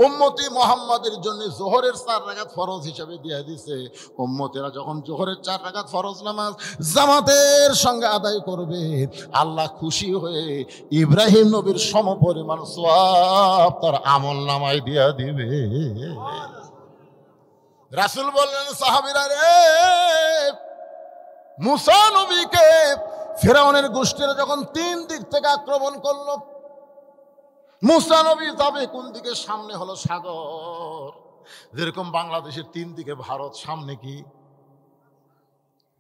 উম্মতি মুহাম্মাদের জন্য জোহরের 4 রাকাত ফরজ হিসেবে দিয়ে দিছে। উম্মতেরা যখন জোহরের 4 রাকাত ফরজ নামাজ জামাতের সঙ্গে আদায় করবে, আল্লাহ খুশি হয়ে ইব্রাহিম নবীর সমপরিমাণ সওয়াব তার আমলনামায় দিয়ে দিবে। রাসূল বললেন, সাহাবীরা রে, মুসা নবীকে ফিরআউনের গোষ্ঠীরা যখন 3 দিক থেকে আক্রমণ করলো, মুসা নবী যাবে কোন দিকে? সামনে হলো সাগর। যেরকম বাংলাদেশের 3 দিকে ভারত, সামনে কি?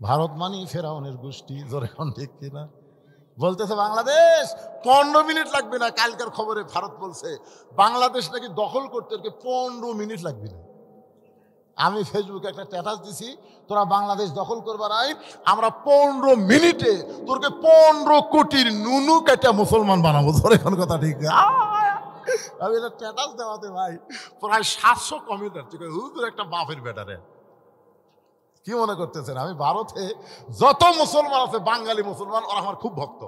ভারত মানে ফিরআউনের গোষ্ঠী। জোরে কোন ঠিক কিনা? বলতেছে বাংলাদেশ 15 মিনিট লাগবে না। কালকার খবরে ভারত বলছে বাংলাদেশ নাকি দখল করতে 15 মিনিট লাগবে না। আমি ফেসবুকে একটা স্ট্যাটাস দিছি, তোরা বাংলাদেশ দখল করবার আই, আমরা 15 মিনিটে তোরকে 15 কোটির নুনু কেটে মুসলমান বানাবো। ধরে কোন কথা ঠিক? আমি এটা স্ট্যাটাস দেওয়াতে ভাই প্রায় 700 কমেন্ট আসছে, হুজুর একটা বাপের বেটারে। কি মনে করতেছেন আমি ভারতে যত মুসলমান আছে, বাঙালি মুসলমান, ওরা আমার খুব ভক্ত।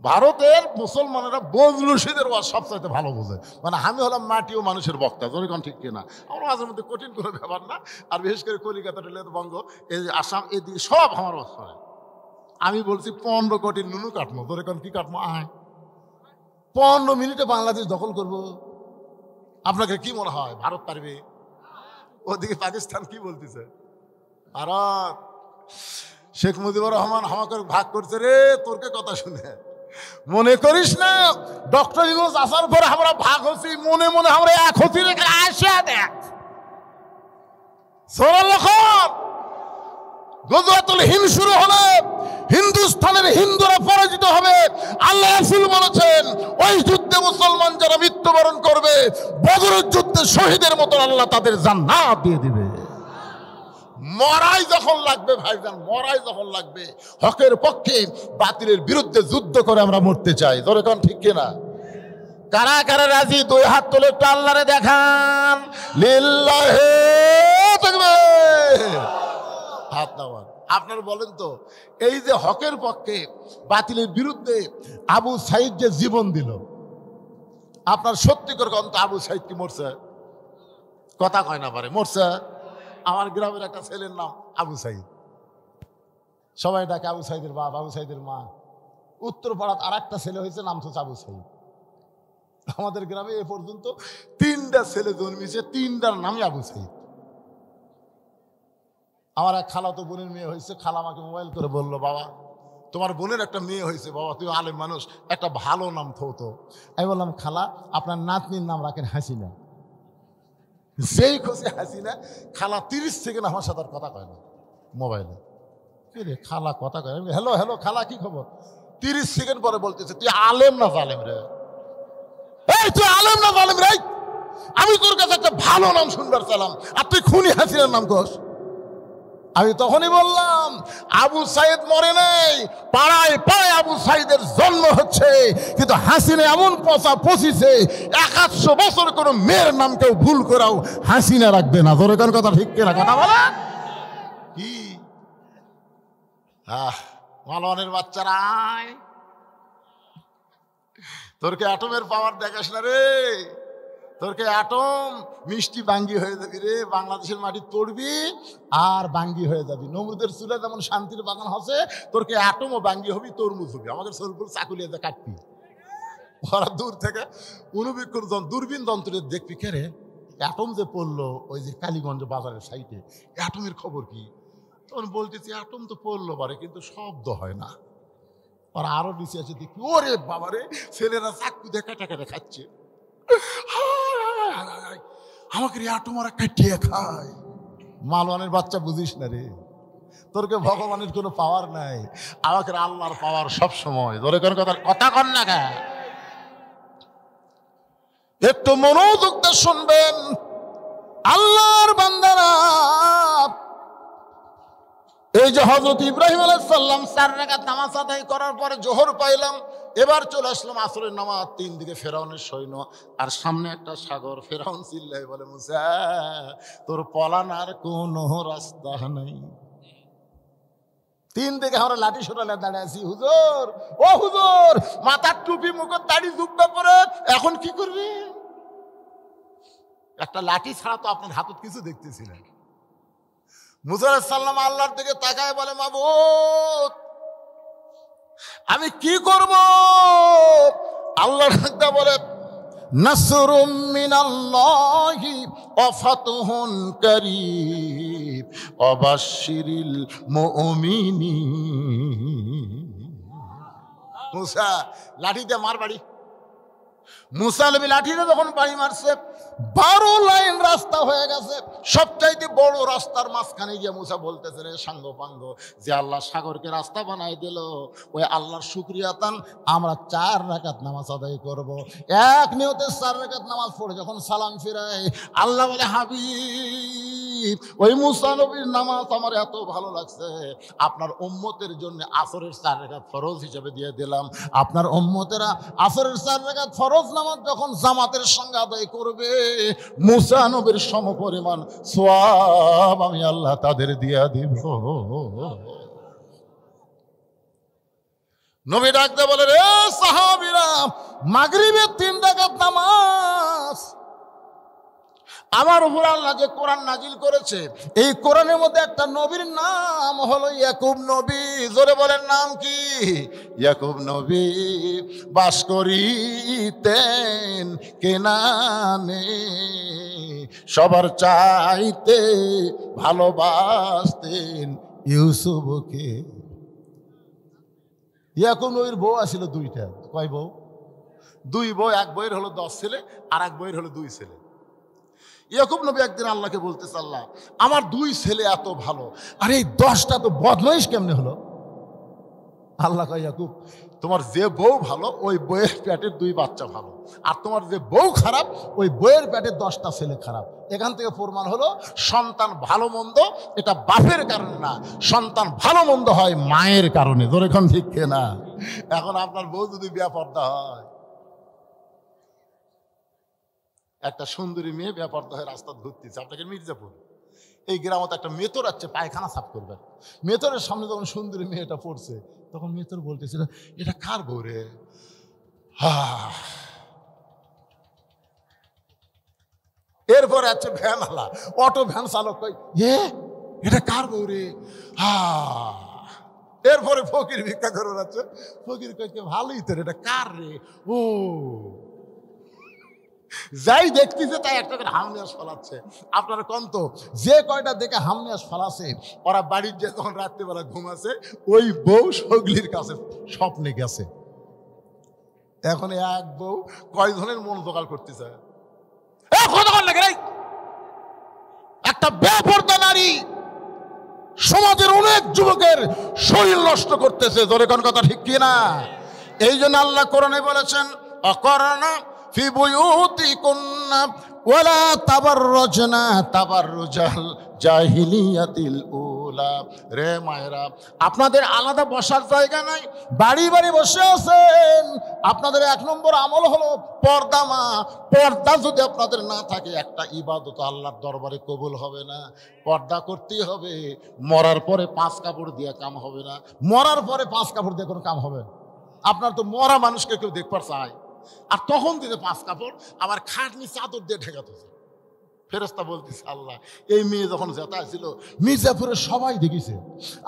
ভারতের মুসলমানেরা বজলুসিদের ওয়াজ সবচাইতে ভালো বোঝে। মানে আমি হলাম মাটি ও মানুষের বক্তা। জরিগণ ঠিক কিনা? আমার মাঝের মধ্যে কঠিন কোনো ব্যাপার না। আর বিশেষ করে কলিকাতা, বঙ্গ, এই আসাম, এদিকে সব আমার ওয়াজ করে। আমি বলছি 15 কোটি নুনু কাটবো। জরিগণ কি কাটবো? 15 মিনিটে বাংলাদেশ দখল করব। আপনাকে কি মনে হয় ভারত পারবে? ওদিকে পাকিস্তান কি বলতেছে? ভারত, শেখ মুজিবুর রহমান আমাকে ভাগ করছে রে, তোরকে কথা শুনে মনে করিস না ডক্টর ইউনূস আসার পরে আমরা ভাগ হচ্ছি, মনে মনে আমরা এক হচ্ছি। আসা দেখ গজওয়াতুল হিন্দ শুরু হলে হিন্দুস্তানের হিন্দুরা পরাজিত হবে। আল্লাহ রাসূল বলেছেন ওই যুদ্ধে মুসলমান যারা মৃত্যুবরণ করবে বদরের যুদ্ধে শহীদের মতো আল্লাহ তাদের জান্নাত দিয়ে দিবে। মরাই যখন লাগবে ভাইজান, মরাই যখন লাগবে, হকের পক্ষে বাতিলের বিরুদ্ধে যুদ্ধ করে আমরা মরতে চাই। ধরে কোন ঠিক কিনা? কারা কারা রাজি? দুই হাত তুলে একটু আল্লাহরে দেখান। লিল্লাহি তাকবীর। হাত নামান। আপনারা বলেন তো, এই যে হকের পক্ষে বাতিলের বিরুদ্ধে আবু সাইদ যে জীবন দিল, আপনার সত্যি করে কোন তো আবু সাইদ কি মরছে? কথা কয় না পারে মরছে। আমার গ্রামের একটা ছেলের নাম আবু সাইদ, সবাই ডাকে আবু সাইদের বাপ, আবু সাইদের মা। উত্তরপাড়াত আর একটা ছেলে হয়েছে, নাম হচ্ছে আবু সাইদ। আমাদের গ্রামে এ পর্যন্ত 3টা ছেলে জন্মেছে, 3টার নামই আবু সাইদ। আমার এক খালাতো বোনের মেয়ে হয়েছে, খালা আমাকে মোবাইল করে বললো, বাবা তোমার বোনের একটা মেয়ে হয়েছে, বাবা তুই আলেম মানুষ, একটা ভালো নাম থতো। আমি বললাম, খালা আপনার নাতনির নাম রাখেন হাসিনা। যেই খুশি হাসিনা, খালা 30 সেকেন্ড আমার সাথে আর কথা কয় না মোবাইলে। কি রে খালা কথা কয়? হ্যালো হ্যালো খালা কি খবর? 30 সেকেন্ড পরে বলতেছে, তুই আলেম না জালেম রে? এই তুই আলেম না জালেম রে? আমি তোর কাছে একটা ভালো নাম শুনবার চালাম, আর তুই খুনি হাসিনার নাম কস। আমি তখনই বললাম, আবু সাইদ মরে নাই, পাড়ায় পাড়ায় আবু সাইদের জন্ম হচ্ছে, কিন্তু হাসিনা এমন পচা পচিছে 100 বছর কোনো মেয়ের নাম কেউ ভুল করাও হাসিনা রাখবে না। ধরে কোন কথা ঠিক কিনা? কথা বলা কি? মালওয়ানের বাচ্চারা আয়, তোর কে অ্যাটমের পাওয়ার দেখাস না রে, তোর কে অ্যাটম মিষ্টি বাঙ্গি হয়ে যাবি রে। বাংলাদেশের মাটি পড়বি আর বাঙ্গি হয়ে যাবি। নমরুদের চুলে যেমন শান্তির বাগান হসে, তোর কে অ্যাটমও বাঙ্গি হবি, তরমুজ হবি। আমাদের সরপুর চাকুলিয়া দিয়ে কাটবি। ওরা দূর থেকে অনুবীক্ষণ দূরবীন যন্ত্রে দেখবি, কে রে অ্যাটম যে পড়লো ওই যে কালীগঞ্জ বাজারের সাইডে, অ্যাটমের খবর কি? তখন বলতেছি অ্যাটম তো পড়লো পারে, কিন্তু শব্দ হয় না। ওরা আরো নিচে আছে, দেখি ওরে বাবারে ছেলেরা চাকু দিয়ে কাটা কাটা খাচ্ছে। আমাকে অ্যাটমরা কাটিয়ে খায়। মালওয়ানের বাচ্চা বুঝিস না রে, তোরকে ভগবানের কোনো পাওয়ার নাই, আমাকে আল্লাহর পাওয়ার সব সময়। ধরে কোন কথা কথা কন না গা, একটু মনোযোগ দিয়ে শুনবেন আল্লাহর বান্দারা। এই যে হযরত ইব্রাহিম আলাইহিস সালাম 4 রাকাত নামাজ আদায় করার পরে জোহর পাইলাম, এবার চলে আসলাম আসরের নামাজ। 3 দিকে ফেরাউনের সৈন্য আর সামনে একটা সাগর। ফেরাউন চিল্লাই বলে, মুসা তোর পলানার কোনো রাস্তা নাই। 3 দিকে আমরা লাঠি সোটালে দাঁড়িয়ে আছি। হুজুর, ও হুজুর, মাথার টুপি মুখের দাড়ি জুব্বা পরে এখন কি করবি? একটা লাঠি ছাড়া তো আপনার হাতত কিছু দেখতেছিলেন। মুসা আলাইহিস সালাম আল্লাহর দিকে তাকায় বলে, মাবুদ আমি কি করব? আল্লাহ বলে, নাসরুম মিনাল্লাহি ওয়া ফাতহুন কারীব ওয়া বাশশিরিল মুমিনিন। মুসা লাঠি দিয়ে মার বাড়ি। মুসা নবী লাঠিতে যখন বাড়ি মারছে 12 লাইন রাস্তা হয়ে গেছে। সবচাইতে বড় রাস্তার মাঝখানে গিয়ে মুসা বলতেছে, রে সাঙ্গ পাঙ্গ, যে আল্লাহ সাগরকে রাস্তা বানাই দিল, ওই আল্লাহর শুকরিয়া তান আমরা 4 রাকাত নামাজ আদায় করব। এক নিয়তে 4 রাকাত নামাজ পড়ে যখন সালাম ফিরাই, আল্লাহ বলে, হাবিব ওই মুসা নবীর নামাজ আমার এত ভালো লাগছে, আপনার উম্মতের জন্য আসরের 4 রাকাত ফরজ হিসেবে দিয়ে দিলাম। আপনার উম্মতেরা আসরের 4 রাকাত ফরজ নামাজ যখন জামাতের সঙ্গে আদায় করবে, মুসা নবীর সমপরিমাণ সওয়াব আমি আল্লাহ তাদের দিয়া দিব। নবী ডাকতে বলে, রে সাহাবীরা, মাগরিবের 3 রাকাত নামাজ আমার উপর আল্লাহ যে কোরআন নাজিল করেছে, এই কোরআনের মধ্যে একটা নবীর নাম হলো ইয়াকুব নবী। জোরে বলেন, নাম কি? ইয়াকুব নবী বাস করিতেন কেনানে, সবার চাইতে ভালোবাসতেন ইউসুফকে। ইয়াকুব নবীর বউ আসছিল দুইটা। কয় বউ? দুই বউ। এক বইয়ের হলো 10 ছেলে, আর এক বইয়ের হলো 2 ছেলে। ইয়াকুব নবী একদিন আল্লাহকে বলতেছে, আল্লাহ আমার 2 ছেলে এত ভালো, আর এই 10টা তো বদমাইশ কেমনে হলো? আল্লাহ কয়, ইয়াকুব তোমার যে বউ ভালো ওই বইয়ের পেটের 2 বাচ্চা ভালো, আর তোমার যে বউ খারাপ ওই বইয়ের পেটের 10টা ছেলে খারাপ। এখান থেকে প্রমাণ হলো সন্তান ভালো মন্দ এটা বাপের কারণে না, সন্তান ভালো মন্দ হয় মায়ের কারণে। জোরে কোন ঠিক না? এখন আপনার বউ যদি বেপর্দা হয়, একটা সুন্দরী মেয়ে বেপর্দা হয়ে রাস্তা ঘুরতেছে, আপনাকে মির্জাপুর এই গ্রামে একটা মেতর আছে পায়খানা সাফ করবেন, মেতরের সামনে যখন সুন্দরী মেয়েটা পড়ছে তখন মেতর বলতেছে, এটা কার বউ রে? এরপরে আছে ভ্যানওয়ালা, অটো ভ্যান চালক, কই এটা কার বউ রে? এরপরে ফকির ভিক্ষা করে যাচ্ছে, ফকির কই ভালোই তো, এটা কার রে? ও যাই দেখতেছে তাই একটা করে হামনিয়াস ফলাচ্ছে। আপনারা কন্ত যে কয়টা দেখে হামনিয়াস ফলাছে ওরা বাড়ির যে যখন রাত্রিবেলা ঘুমাছে ওই বউ সগলির কাছে স্বপ্নে গেছে। এখন এক বউ কয়জনের মন জোগাড় করতেছে? একটা বেপরদা নারী সমাজের অনেক যুবকের শরীর নষ্ট করতেছে। জোরে কোন কথা ঠিক কি না? এই জন্য আল্লাহ কোরআনে বলেছেন, অকরনা ফি বুয়ুতিকুন্না ওয়ালা তাবাররুজনা তাবাররুজাল জাহিলিয়াতিল উলা। রে মায়েরা, আপনাদের আলাদা বসার জায়গা নাই, বাড়ি বাড়ি বসে আছেন। আপনাদের 1 নম্বর আমল হলো পর্দা। পর্দা যদি আপনাদের না থাকে একটা ইবাদত আল্লাহর দরবারে কবুল হবে না। পর্দা করতেই হবে। মরার পরে 5 কাপড় দিয়ে কাম হবে না। মরার পরে 5 কাপড় দিয়ে কোনো কাম হবে? আপনার তো মরা মানুষকে কেউ দেখবার চায়, আর তখন দিতে 5 কাপড়, আবার খাটনি চাদর দিয়ে ঢেকাতেছে। ফেরেশতা বলতেছে, আল্লাহ এই মেয়ে যখন জেতা ছিল মির্জাপুরে সবাই দেখেছে,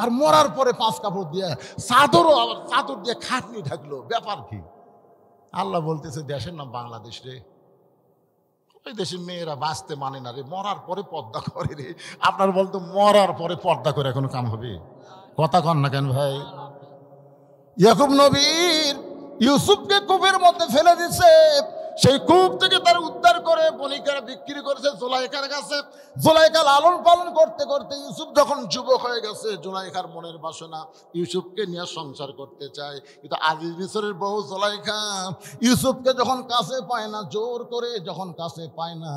আর মরার পরে 5 কাপড় দিয়ে চাদরও, আবার চাদর দিয়ে খাটনি ঢাকলো, ব্যাপার কি? আল্লাহ বলতেছে, দেশের নাম বাংলাদেশ রে, ওই দেশের মেয়েরা বাঁচতে মানে না রে, মরার পরে পর্দা করে রে। আপনার বলতো মরার পরে পর্দা করে কোনো কাম হবে? কথা কন না কেন ভাই? ইয়াকুব নবীর ইউসুফকে কূপের মধ্যে ফেলে দিছে, সেই কূপ থেকে তার উদ্ধার করে বণিকেরা বিক্রি করেছে জুলাইখার কাছে। জুলাইখা লালন পালন করতে করতে ইউসুফ যখন যুবক হয়ে গেছে, জুলাইখার মনের বাসনা ইউসুফকে নিয়ে সংসার করতে চায়, কিন্তু আজিজ মিসরের বউ জুলাইখা ইউসুফকে যখন কাছে পায় না, জোর করে যখন কাছে পায় না,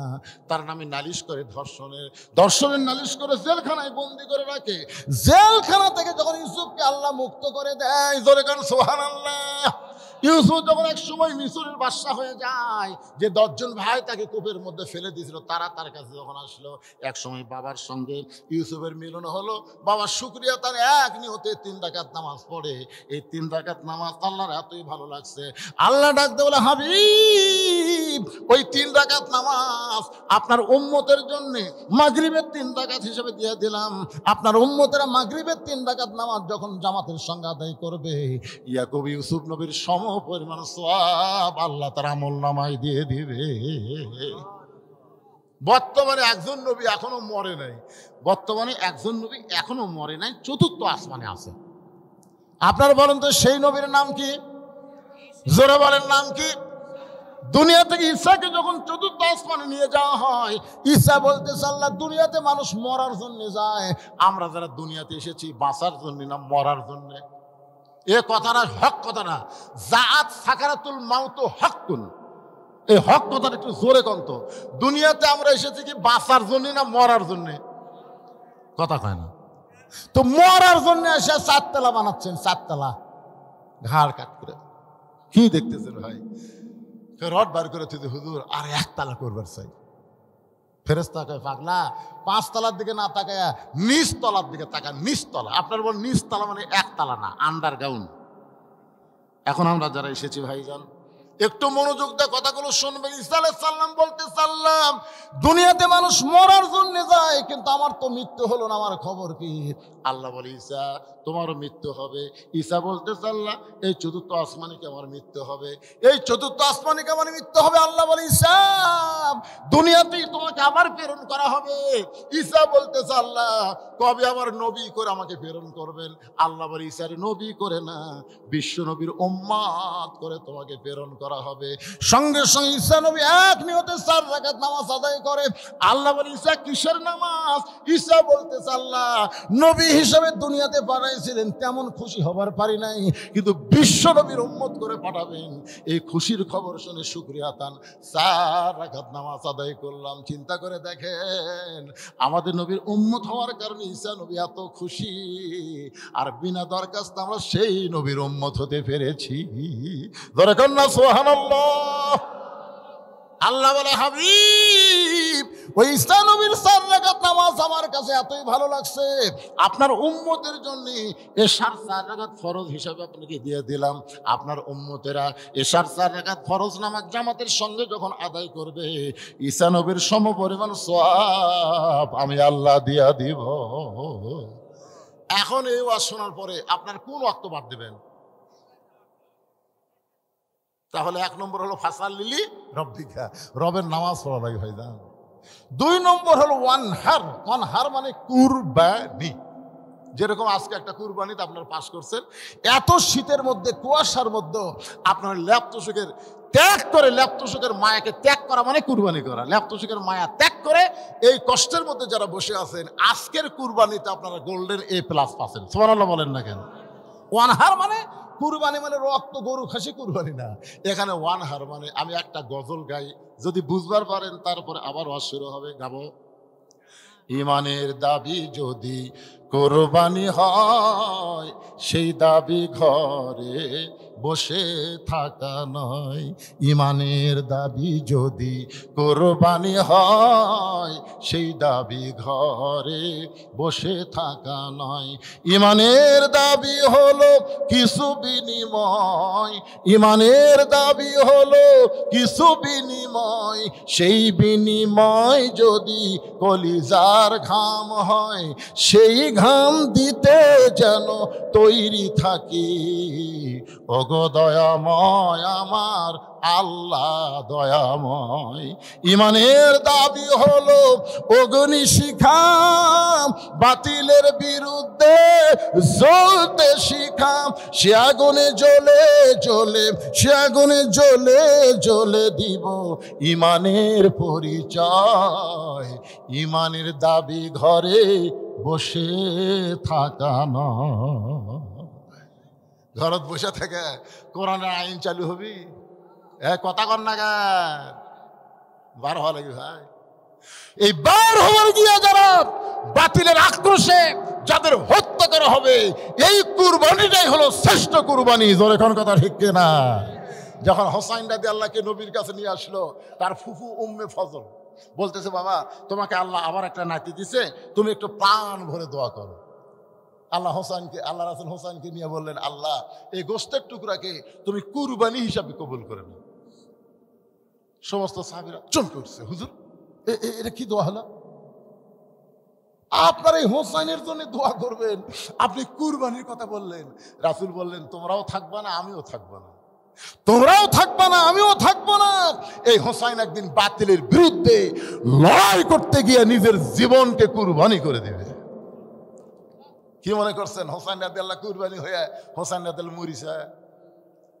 তার নামে নালিশ করে, ধর্ষণের নালিশ করে জেলখানায় বন্দি করে রাখে। জেলখানা থেকে যখন ইউসুফকে আল্লাহ মুক্ত করে দেয়, জোরে কান সুবহানাল্লাহ। ইউসুফ যখন এক সময় মিসরের বাদশা হয়ে যায়, যে 10 জন ভাই তাকে কূপের মধ্যে ফেলে দিয়েছিল তারা তার কাছে যখন আসলো, এক সময় বাবার সঙ্গে ইউসুফের মিলন হলো। বাবার শুকরিয়া তার এক নিয়তে 3 রাকাত নামাজ পড়ে। এই 3 রাকাত নামাজ আল্লাহর এতই ভালো লাগছে, আল্লাহ ডাকতে বলে, হাবিব ওই 3 রাকাত নামাজ আপনার উম্মতের জন্য মাগরিবের 3 রাকাত হিসেবে দিয়ে দিলাম। আপনার উম্মতেরা মাগরিবের 3 রাকাত নামাজ যখন জামাতের সঙ্গে আদায় করবে, ইয়াকুব ইউসুফ নবীর পরিমাণ সওয়াব আল্লাহ তার আমলনামায় দিয়ে দিবে। বর্তমানে একজন নবী এখনো মরে নাই, চতুর্থ আসমানে আছে। আপনারা বলেন তো সেই নবীর নাম কি? জোরে বলেন, নাম কি? দুনিয়া থেকে ঈসাকে যখন চতুর্থ আসমানে নিয়ে যাওয়া হয়, ঈসা বলতেছে, আল্লাহ দুনিয়াতে মানুষ মরার জন্য যায়, আমরা যারা দুনিয়াতে এসেছি বাঁচার জন্য না মরার জন্য। এ কথাটা হক কথা না। জাআত সাকারাতুল মাউত হকুন, এই হক কথাটা একটু জোরে কন্ত। দুনিয়াতে আমরা এসেছি কি বাঁচার জন্য না মরার জন্য? কথা কয় না তো। মরার জন্য এসে 4 তলা বানাচ্ছেন, 4 তলা ঘাড় কাট করে। কি দেখতেছেন ভাই? রড বার করে তুই হুজুর আর 1 তলা করবার চাই। ফেরেশতা কয়, পাগলা 5 তলার দিকে না তাকায়া নিচ তলার দিকে তাকা। নিচ তলা, আপনার বল নিচ তলা মানে 1 তলা না, আন্ডারগ্রাউন্ড। এখন আমরা যারা এসেছি ভাইজান, একটু মনোযোগ দিয়ে কথাগুলো শুনবেন। ঈসা আলাইহিস সালাম বলতে চাল্লাম, দুনিয়াতে মানুষ মরার জন্য যায়, কিন্তু আমার তো মৃত্যু হলো না, আমার খবর কি? আল্লাহ বলে, ঈসা তোমারও মৃত্যু হবে। ঈসা বলতে চাল্লাম, এই চতুর্থ আসমানিকে আমার মৃত্যু হবে, এই চতুর্থ আসমানিকে আমার মৃত্যু হবে। আল্লাহ বলে, ঈসা দুনিয়াতেই তোমাকে আবার প্রেরণ করা হবে। ঈসা বলতে চাল্লাহ, কবে আবার নবী করে আমাকে প্রেরণ করবেন? আল্লাহ বলে, ঈসার নবী করে না, বিশ্ব নবীর উম্মত করে তোমাকে প্রেরণ করা হবে। সঙ্গে সঙ্গে ঈসা নবী এক নিয়তে 4 রাকাত নামাজ আদায় করে। আল্লাহ বলে, ঈসা কিসের নামাজ? ঈসা বলতে চাল্লাহ, নবী হিসেবে দুনিয়াতে পাঠাইছিলেন, তেমন খুশি হবার পারি নাই, কিন্তু বিশ্ব নবীর উম্মত করে পাঠাবেন, এই খুশির খবর শুনে শুকরিয়া তান 4 রাকাত নামাজ আদায় করলাম। চিন্তা করে দেখেন, আমাদের নবীর উম্মত হওয়ার কারণে ঈসা নবী এত খুশি, আর বিনা দরখাস্তে আমরা সেই নবীর উম্মত হতে পেরেছি। ধরে কন্যা সুবহানাল্লাহ। আল্লাহ বলে, হাবিব ওই ঈসা নবীর 4 রাকাত নামাজ আমার কাছে এতই ভালো লাগছে, আপনার উম্মতের জন্য এশার 4 রাকাত ফরজ হিসাবে আপনাকে দিয়ে দিলাম। আপনার উম্মতেরা এশার 4 রাকাত ফরজ নামাজ জামাতের সঙ্গে যখন আদায় করবে, ঈসা নবীর সমপরিমাণ সওয়াব আমি আল্লাহ দিয়া দিব। এখন এই ওয়াজ শোনার পরে আপনার কোন ওয়াক্ত বাদ দেবেন? তাহলে 1 নম্বর হলো ফাসাল্লি রব্বিকা, রবের নামাজ পড়া লাগে ভাইজান। 2 নম্বর হলো ওয়ানহার। ওয়ানহার মানে কুরবানি। যেরকম আজকে একটা কুরবানিতে আপনারা পাস করছেন, এত শীতের মধ্যে, কুয়াশার মধ্যে আপনার ল্যাপতোষকের ত্যাগ করে, ল্যাপতোষকের মায়াকে ত্যাগ করা মানে কুরবানি করা। ল্যাপতোষকের মায়া ত্যাগ করে এই কষ্টের মধ্যে যারা বসে আছেন, আজকের কুরবানিতে আপনারা গোল্ডেন A+ পাচ্ছেন। সুবহানাল্লাহ বলেন না কেন? ওয়ানহার মানে কুরবানি মানে রক্ত গরু খাসি কুরবানি না। এখানে ওয়ানহার মানে আমি একটা গজল গাই, যদি বুঝবার পারেন তারপরে আবার ওয়াজ শুরু হবে, গাবো। ইমানের দাবি যদি কোরবানি হয়, সেই দাবি ঘরে বসে থাকা নয়। ইমানের দাবি যদি কোরবানি হয়, সেই দাবি ঘরে বসে থাকা নয়। ইমানের দাবি হলো কিছু বিনিময়, ইমানের দাবি হলো কিছু বিনিময়, সেই বিনিময় যদি কলিজার ঘাম হয়, সেই ঘাম দিতে যেন তৈরি থাকি। ওগো দয়াময় আমার আল্লাহ দয়াময়। ইমানের দাবি হলো অগ্নিশিখা, বাতিলের বিরুদ্ধে জ্বলতে শিখা। সে আগুনে জ্বলে জ্বলে, সে আগুনে জ্বলে জ্বলে দিব ইমানের পরিচয়। ইমানের দাবি ঘরে বসে থাকা না। ঘরত বসে থেকে কোরআনের আইন চালু হবি, কথা কর না গান বার হওয়া লাগে ভাই। এই বার হওয়ার গিয়ে যারা বাতিলের আক্রোশে যাদের হত্যা করা হবে, এই কুরবানিটাই হলো শ্রেষ্ঠ কুরবানি। জোরে কোন কথা ঠিক না? যখন হোসাইন রাদি আল্লাহকে নবীর কাছে নিয়ে আসলো, তার ফুফু উম্মে ফজল বলতেছে, বাবা তোমাকে আল্লাহ আবার একটা নাতি দিছে, তুমি একটু প্রাণ ভরে দোয়া করো। আল্লাহ হোসাইনকে, আল্লাহ রাসূল হোসাইনকে নিয়ে বললেন, আল্লাহ এই গোস্তের টুকরাকে তুমি কুরবানি হিসাবে কবুল করে নাও। সমস্ত সাহাবীরা চমকে উঠছে, হুজুর এটা কি দোয়া হলো? আপনার এই হোসাইনের জন্য দোয়া করবেন, আপনি কুরবানির কথা বললেন। রাসূল বললেন, তোমরাও থাকবা না আমিও থাকবো না, তোমরাও থাকবা না আমিও থাকবো না। এই হোসাইন একদিন বাতিলের বিরুদ্ধে লড়াই করতে গিয়ে নিজের জীবনকে কুরবানি করে দেবে। কি মনে করছেন হোসাইন রাদিয়াল্লাহু কুরবানি হয়ে হোসাইন রাদিয়াল্লাহু মরিছে?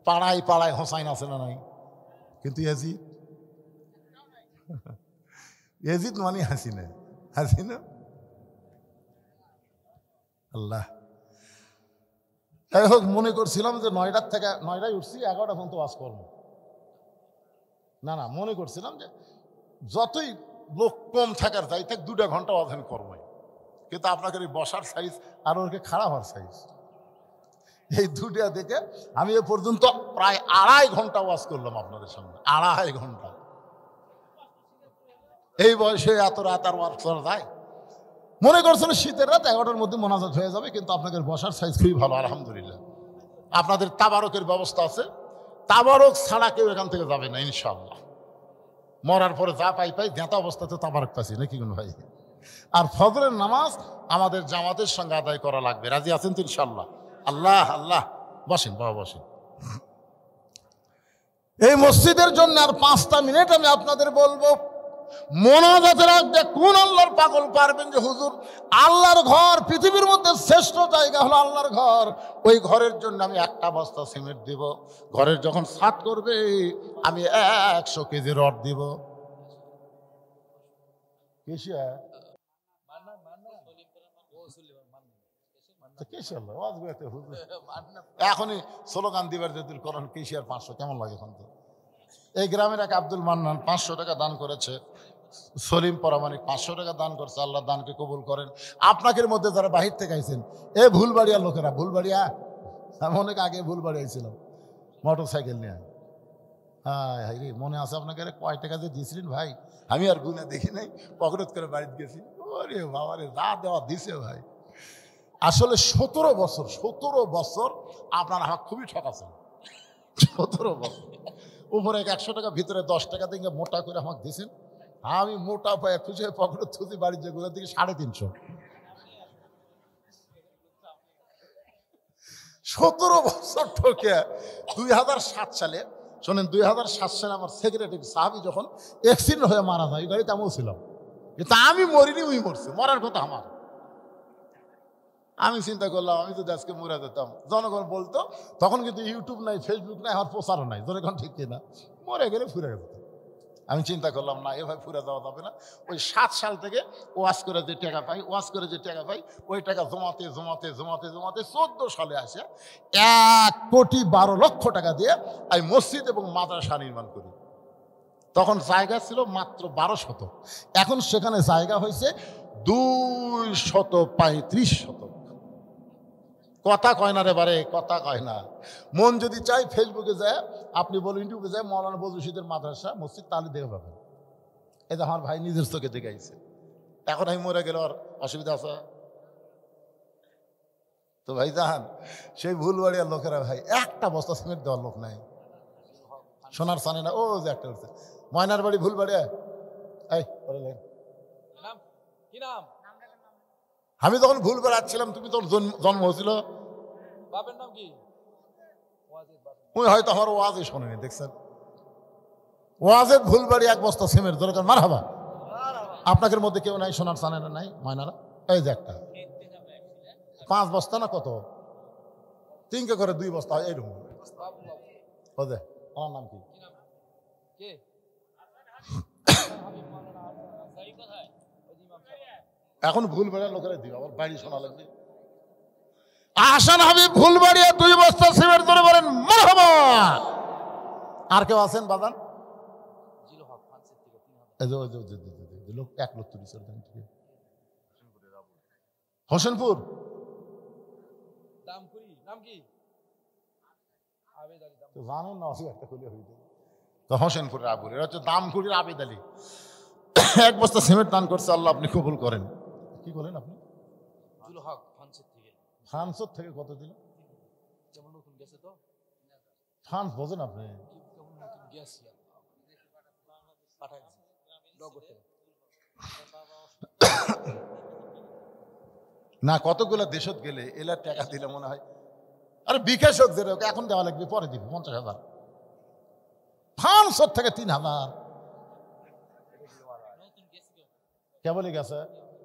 পাড়ায় পাড়ায় হোসাইন আছে না নাই? কিন্তু ইয়াজিদ, ইয়াজিদ মানে হাসিনা, হাসিনা আল্লাহ। যাই হোক, মনে করছিলাম যে 9টার থেকে 9টায় উঠছি, 11টা পর্যন্ত ওয়াজ করবো না। না, মনে করছিলাম যে যতই লোক কম থাকার যাই থাক 2টা ঘন্টা ওয়াজ আমি করবোই। কিন্তু আপনাকে এই বসার সাইজ আর ওকে খাড়া হওয়ার সাইজ, এই 2টা দেখে আমি এ পর্যন্ত প্রায় 2.5 ঘন্টা ওয়াজ করলাম আপনাদের সামনে। 2.5 ঘন্টা। এই বয়সে এত রাত আর ওয়াজ করা যায়? মনে করছেন শীতের রাত 11টার মধ্যে মোনাজাত হয়ে যাবে, কিন্তু আপনাদের বসার সাইজ খুবই ভালো আলহামদুলিল্লাহ। আপনাদের তাবারকের ব্যবস্থা আছে, তাবারক ছাড়া কেউ এখান থেকে যাবে না ইনশাআল্লাহ। মরার পরে যা পাই পাই, জ্ঞাতা অবস্থাতে তাবারক পাচ্ছি নাকি কোন ভাই। আর ফজরের নামাজ আমাদের জামাতের সঙ্গে আদায় করা লাগবে। রাজি আছেন তো ইনশাআল্লাহ? আল্লাহ আল্লাহ। বসেন বাবা, বসেন। এই মসজিদের জন্য আর 5টা মিনিট আমি আপনাদের বলবো। মোনাজাতে রাখবে কোন আল্লাহর পাগল পারবেন যে হুজুর আল্লাহর ঘর, পৃথিবীর মধ্যে শ্রেষ্ঠ জায়গা হলো আল্লাহর ঘর, ওই ঘরের জন্য আমি 1টা বস্তা সিমেন্ট দিব, ঘরের যখন ছাদ করবে আমি 100 কেজি রড দিব। এখনই স্লোগান দিবার যদি করেন কেশিয়ার 500 কেমন লাগে? এই গ্রামের এক আব্দুল মান্নান 500 টাকা দান করেছে, সলিম পরামানিক 500 টাকা দান করছে। আল্লাহ দানকে কবুল করেন। আপনাদের মধ্যে যারা বাহির থেকে আইছেন, এ ভুলবাড়িয়ার লোকেরা, ভুলবাড়িয়া, আমি অনেক আগে ভুলবাড়ি আইছিলাম মোটর সাইকেল নিয়ে। হ্যাঁ রে, মনে আছে আপনাকে কয় টাকা যে দিয়েছিলেন ভাই? আমি আর গুনে দেখি নাই, পকরত করে বাড়িতে গেছি। ওরে বাবা রে, যা দেওয়া দিছে ভাই। আসলে 17 বছর আপনারা আমাকে খুবই ঠকাচ্ছেন। 17 বছর উপরে 100 টাকা, ভিতরে 10 টাকা দিয়ে মোটা করে আমাকে দিয়েছেন। আমি মোটা পায়ে খুঁজে পকেটে থুজি বাড়ির যেগুলো দিকে 350। 17 বছর ঠকে 2007 সালে, শোনেন, 2007 সালে আমার সেক্রেটারি সাহাবি যখন অ্যাক্সিডেন্ট হয়ে মারা যায়, গাড়িতে আমিও ছিলাম, কিন্তু আমি মরিনি, ওই মরছে। মরার কথা আমার। আমি চিন্তা করলাম আমি যদি আজকে মরে যেতাম, জনগণ বলতো, তখন কিন্তু ইউটিউব নাই, ফেসবুক নাই, আমার প্রচারও নাই, জনগণ ঠিক কিনা, মরে গেলে ফুরে যেত। আমি চিন্তা করলাম না, এভাবে ফুরে যাওয়া যাবে না। ওই 7 সাল থেকে ওয়াজ করে যে টাকা পাই, ওই টাকা জমাতে 14 সালে আসে 1,12,00,000 টাকা দিয়ে আমি মসজিদ এবং মাদ্রাসা নির্মাণ করি। তখন জায়গা ছিল মাত্র 12 শতক, এখন সেখানে জায়গা হয়েছে 235 শতক। কথা কয় না রে বারে, কথা কয় না। মন যদি চাই ফেসবুকে যায়, আপনি বলুন ইউটিউবে যায় মৌলানা বজলুল রশিদের মাদ্রাসা মসজিদ, তাহলে দেখে পাবেন। এই যে আমার ভাই নিজের চোখে দেখে আইছে। এখন আমি মরে গেলে আর অসুবিধা আছে? তো ভাই জাহান, সেই ভুলবাড়িয়ার লোকেরা ভাই 1টা বস্তা সিমেন্ট দেওয়ার লোক নাই। সোনার সানে না, ও যে একটা হচ্ছে ময়নার বাড়ি ভুলবাড়িয়া। এই আমি তখন ভুল বেড়াচ্ছিলাম, তুমি তখন জন্ম হয়েছিল। বাপের নাম কি? ওই হয়তো আমার ওয়াজই শোনেনি, দেখছেন? ওয়াজের ভুলবাড়ি 1 বস্তা সিমেন্ট ধরে মারহাবা। আপনাদের মধ্যে কেউ নাই সোনার সানেরা নাই, ময়নারা? এই যে একটা 5 বস্তা না কত, 3 করে 2 বস্তা হয় এইরকম। আমার নাম কি? এখন ভুলবাড়িয়া লোকেরা দিবে, আবার বাড়ি শোনা লাগবে। আসান হাবিব ভুলবাড়িয়া 2 বস্তা সিমেন্ট ধরে বলেন মারহাবা। আর কেউ আছেন বাজান? হোসেনপুর জানেন না, একটা খুলে হইতে তো হোসেনপুরের আবুল, এটা হচ্ছে দামকুড়ির আবেদ আলী। 1 বস্তা সিমেন্ট দান করছে, আল্লাহ আপনি কবুল করেন। কি করেন আপনি? ফ্রান্সের থেকে কত দিল? ফ্রান্স বোঝেন আপনি? না, কতগুলো দেশত গেলে এলার টাকা দিলে মনে হয়, আরে বিকাশ হোক, যেটা এখন দেওয়া লাগবে, পরে দিবি 50,000। ফ্রান্সের থেকে 3,000 কেবলই গেছে।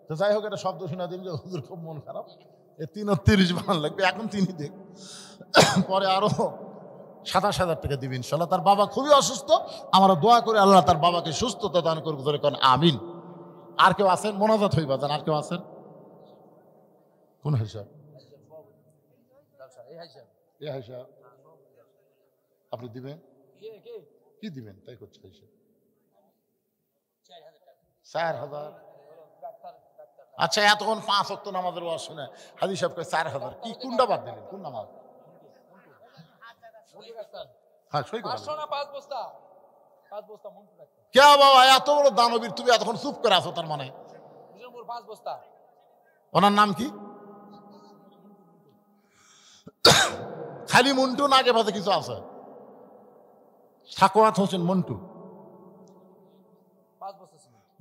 তো যাই হোক, এটা শব্দ শোনা দিন যে হুজুর খুব মন খারাপ, 330 বানান লাগবে। এখন তিনি দেখ, পরে আরো 27,000 টাকা দিবেন ইনশাল্লাহ। তার বাবা খুবই অসুস্থ, আমরা দোয়া করে আল্লাহ তার বাবাকে সুস্থতা দান করুক, ধরে কোন আমিন। আর কেউ আছেন? মোনাজাত হইবা যান। আর কেউ আছেন? কোন হিসাব? আপনি দিবেন? কি দিবেন তাই করছে? 4,000। আচ্ছা, এতক্ষণ 5 ওয়াক্ত নামাজের ওয়াজ শুনে হাজি সাহেবকে 4,000 কি কোনটা বাদ দিলেন? কোন নামাজ? হ্যাঁ, সই করে কে বাবা, এত বড় দানবীর তুমি এতক্ষণ চুপ করে আছো, তার মানে ওনার নাম কি? খালি মুন্টু না, আগে পাশে কিছু আছে? সাকওয়াত হোসেন মন্টু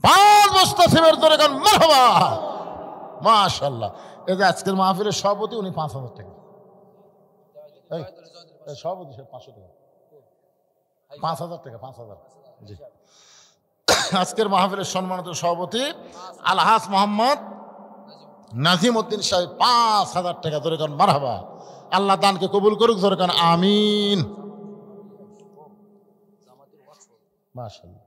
5 বস্তা সিমেন্ট ধরে গান মারহাবা মাশাআল্লাহ। এই যে আজকের মাহফিলের সভাপতি উনি 5,000 টাকা, সভাপতি 500 টাকা, 5,000 টাকা, 5,000। জি, আজকের মাহফিলের সম্মানিত সভাপতি আলহাজ মোহাম্মদ নাজিম উদ্দিন সাহেব 5,000 টাকা ধরে গান মারহাবা। আল্লাহ দানকে কবুল করুক, ধরে গান আমিন মাশাআল্লাহ।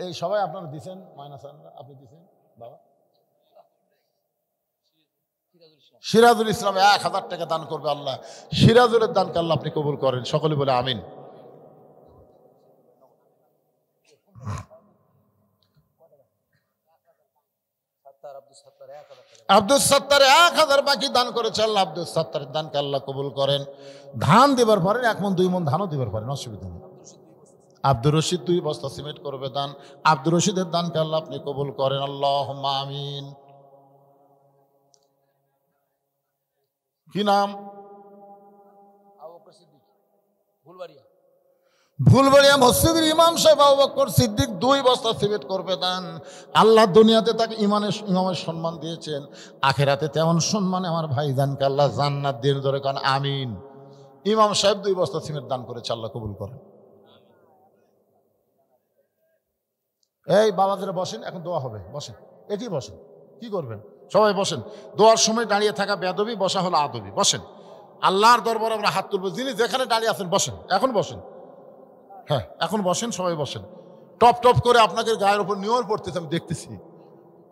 এই সবাই আপনারা দিছেন, মাইনাস আপনি দিছেন বাবা। সিরাজুল ইসলাম 1,000 টাকা দান করবে আল্লাহ। সিরাজুলের দানকে আল্লাহ আপনি কবুল করেন, সকলে বলে আমিন। আব্দুল সত্তার 1,000 বাকি দান করেছে আল্লাহ। আব্দুল সত্তারের দানকে আল্লাহ কবুল করেন। ধান দিবার পরে 1 মণ 2 মণ ধানও দিবার পারেন, অসুবিধা নেই। আব্দুর রশিদ 2 বস্তা সিমেন্ট করবে দান। আব্দুর রশিদের দানকে আল্লাহ আপনি কবুল করেন, আল্লাহুম্মা আমিন। কি নাম? ভুলবাড়িয়া মসজিদের ইমাম সাহেব আবু বকর সিদ্দিক 2 বস্তা সিমেন্ট করবে দান। আল্লাহ দুনিয়াতে তাকে ইমামের সম্মান দিয়েছেন, আখেরাতে তেমন সম্মান আমার ভাই দানকে আল্লাহ জান্নাত দিয়ে ধরে কান আমিন। ইমাম সাহেব 2 বস্তা সিমেন্ট দান করেছে, আল্লাহ কবুল করেন। এই বাবাদের বসেন, এখন দোয়া হবে, বসেন, এটি বসেন। কি করবেন? সবাই বসেন। দোয়ার সময় দাঁড়িয়ে থাকা বেদবি, বসা হলো আদবি। বসেন, আল্লাহর দরবারে আমরা হাত তুলবো। যিনি যেখানে দাঁড়িয়ে আছেন বসেন, এখন বসেন। হ্যাঁ, এখন বসেন, সবাই বসেন। টপ টপ করে আপনাকে গায়ের উপর নিয়র পড়তেছে, আমি দেখতেছি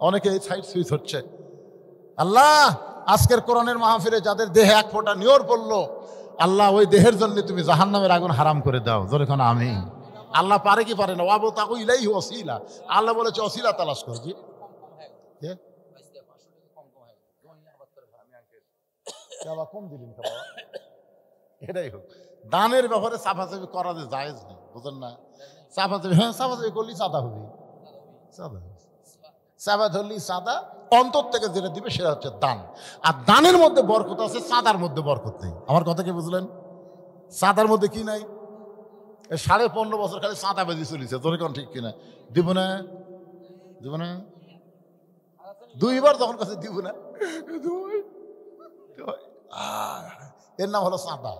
অনেকে এই সাইড সুইচ হচ্ছে। আল্লাহ, আজকের কোরআনের মাহফিলে যাদের দেহে 1 ফোঁটা নিয়র পড়লো, আল্লাহ ওই দেহের জন্য তুমি জাহান্নামের আগুন হারাম করে দাও, জোরে কোন আমিন। আল্লাহ পারে কি পারে না? ওয়াবু তাকু ইলাইহি ওয়াসিলা, আল্লাহ বলেছে ওসিলা তালাশ করছি। কম দিলেন বাবা, এটাই হোক। দানের ব্যাপারে চাপাচাপি করা যে জায়েজ নেই, বুঝলেন না? চাপাচাপি, হ্যাঁ চাপাচাপি করলেই চাঁদা হবে, চাঁদা ধরলেই চাঁদা। অন্তর থেকে যেটা দিবে সেটা হচ্ছে দান। আর দানের মধ্যে বরকত আছে, চাঁদার মধ্যে বরকত নেই। আমার কথা কি বুঝলেন? চাঁদার মধ্যে কি নাই? 15.5 বছর খালি চাঁদা বেজি চলেছে, তোর কোন ঠিক কিনা? দিব না, দিব না, 2 বার তখন কাছে দিব না, এর নাম হলো চাঁদা।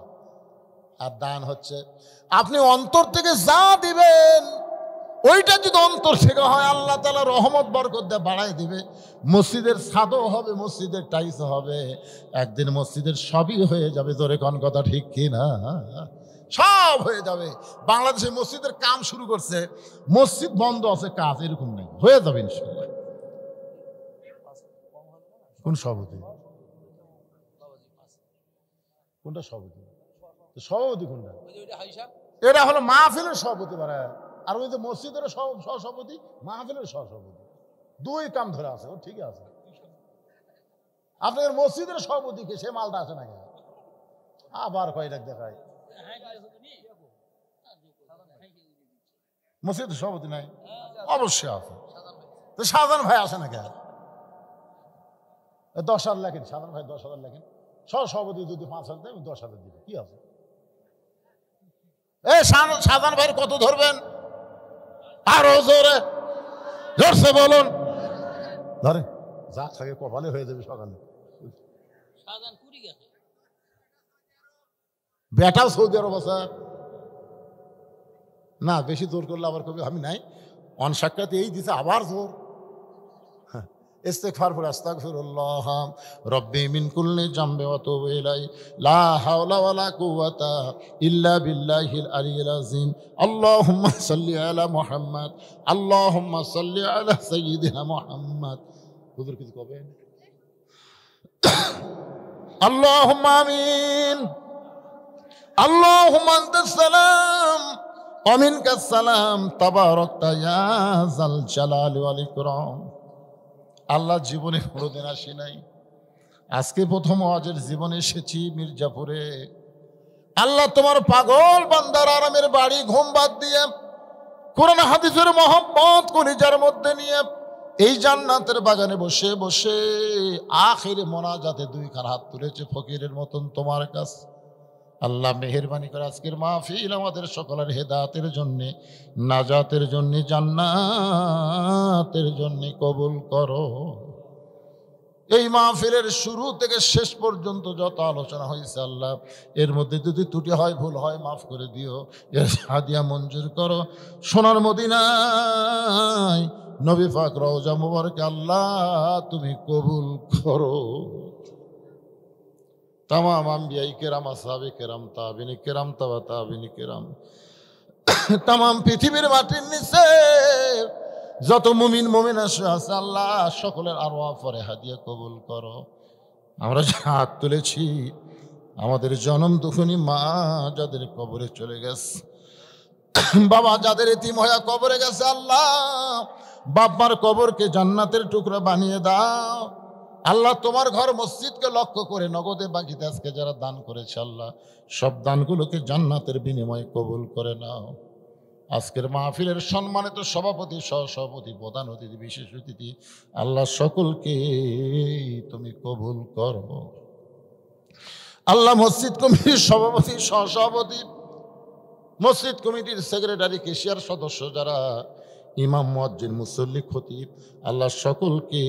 আর দান হচ্ছে আপনি অন্তর থেকে যা দিবেন, ওইটা যদি অন্তর থেকে হয়, আল্লাহ তাআলা রহমত বরকত দিয়ে বাড়াই দিবে। মসজিদের ছাদও হবে, মসজিদের টাইলসও হবে, একদিন মসজিদের সবই হয়ে যাবে। জোরে কোন কথা ঠিক কিনা? সব হয়ে যাবে। বাংলাদেশে মসজিদের কাম শুরু করছে, মসজিদ বন্ধ আছে, কাজ এরকম নেই, হয়ে যাবে ইনশাআল্লাহ। কোন সভাপতি? কোনটা সভাপতি? সভাপতি কোনটা? এটা হলো মাহফিলের সভাপতি। আর ওই যে মসজিদের সহসভাপতি, মাহফিলের সহসভাপতি, 2 কাম ধরে আছে। ও ঠিক আছে, আপনাদের মসজিদের সভাপতিকে সে মালটা আছে নাকি? আবার কয়টা দেখায় মসজিদের সভাপতি নাই? অবশ্যই আছে। তো শাহজাহান ভাই আসে না কেন? 10,000 লেখেন, শাহজাহান ভাই 10,000 লেখেন। সহসভাপতি যদি 5,000 দেয়, 10,000 দিবে, কি আছে? এই শাহজাহান ভাইয়ের কত ধরবেন? আরো জোরে, জোরসে বলুন। ধরে যা থাকে কপালে হয়ে যাবে সকালে। বেটাও সৌদি আরব আছে না, বেশি জোর করলে আবার কবি আমি নাই। অনসাক্ষাতে এই দিছে, আবার জোর। ইস্তেগফার পড়ে আস্তাগফিরুল্লাহ রব্বি মিন কুল্লি জামবি ওয়া তুবু ইলাই লা হাওলা ওয়ালা কুওয়াতা ইল্লা বিল্লাহিল আলিয়্যিল আযীম। আল্লাহুম্মা সাল্লি আলা মুহাম্মদ, আল্লাহুম্মা সাল্লি আলা সাইয়্যিদিনা মুহাম্মদ। হুজুর কিছু কবে? আল্লাহুম্মা আমিন। আল্লাহুম্মা আনতাস সালাম ওয়া মিনকাস সালাম তাবারাকতা ইয়া যাল জালালি ওয়াল ইকরাম। আল্লাহ জীবনে কোনোদিন আসি নাই, আজকে প্রথম ওয়াজের জীবনে এসেছি মির্জাপুরে। আল্লাহ তোমার পাগল বান্দার আরামের বাড়ি ঘুম বাদ দিয়ে, কোরআন হাদিসের মহব্বত কলিজার মধ্যে নিয়ে, এই জান্নাতের বাগানে বসে বসে আখিরে মোনাজাতে 2 খান হাত তুলেছে ফকিরের মতন তোমার কাছে। আল্লাহ মেহেরবানি করে আজকের মাহফিল আমাদের সকলের হেদায়েতের জন্য, নাজাতের জন্য, জান্নাতের জন্য কবুল করো। এই মাহফিলের শুরু থেকে শেষ পর্যন্ত যত আলোচনা হয়েছে আল্লাহ, এর মধ্যে যদি ত্রুটি হয়, ভুল হয়, মাফ করে দিও। এর হাদিয়া মঞ্জুর করো। সোনার মদিনায় নবী পাক রওজা মুবারকে আল্লাহ তুমি কবুল করো। তামাম আম্বিয়াই কেরাম, আসহাবে কেরাম, তাবিনী কেরাম, তাবা তাবিনী কেরাম, তামাম পৃথিবীর মাটির নিচে যত মুমিন মুমিন আছে আল্লাহ সকলের আরওয়াহ পরে হাদিয়া কবুল করো। আমরা যে হাত তুলেছি, আমাদের জনম দুঃখিনী মা যাদের কবরে চলে গেছে, বাবা যাদের এতিম হয়ে কবরে গেছে, আল্লাহ বাবার কবরকে জান্নাতের টুকরা বানিয়ে দাও। আল্লাহ তোমার ঘর মসজিদকে লক্ষ্য করে নগদে বাকিতে আজকে যারা দান করেছে আল্লাহ, সব দানগুলোকে জান্নাতের বিনিময়ে কবুল করে নাও। আজকের মাহফিলের সম্মানিত সভাপতি, সহসভাপতি, প্রধান অতিথি, বিশেষ অতিথি, আল্লাহ সকলকে তুমি কবুল করো। আল্লাহ মসজিদ কমিটির সভাপতি, সহসভাপতি, মসজিদ কমিটির সেক্রেটারি, কেশিয়ার সদস্য, যারা ইমাম, মুয়াজ্জিন, মুসল্লি, খতিব, আল্লাহ সকলকে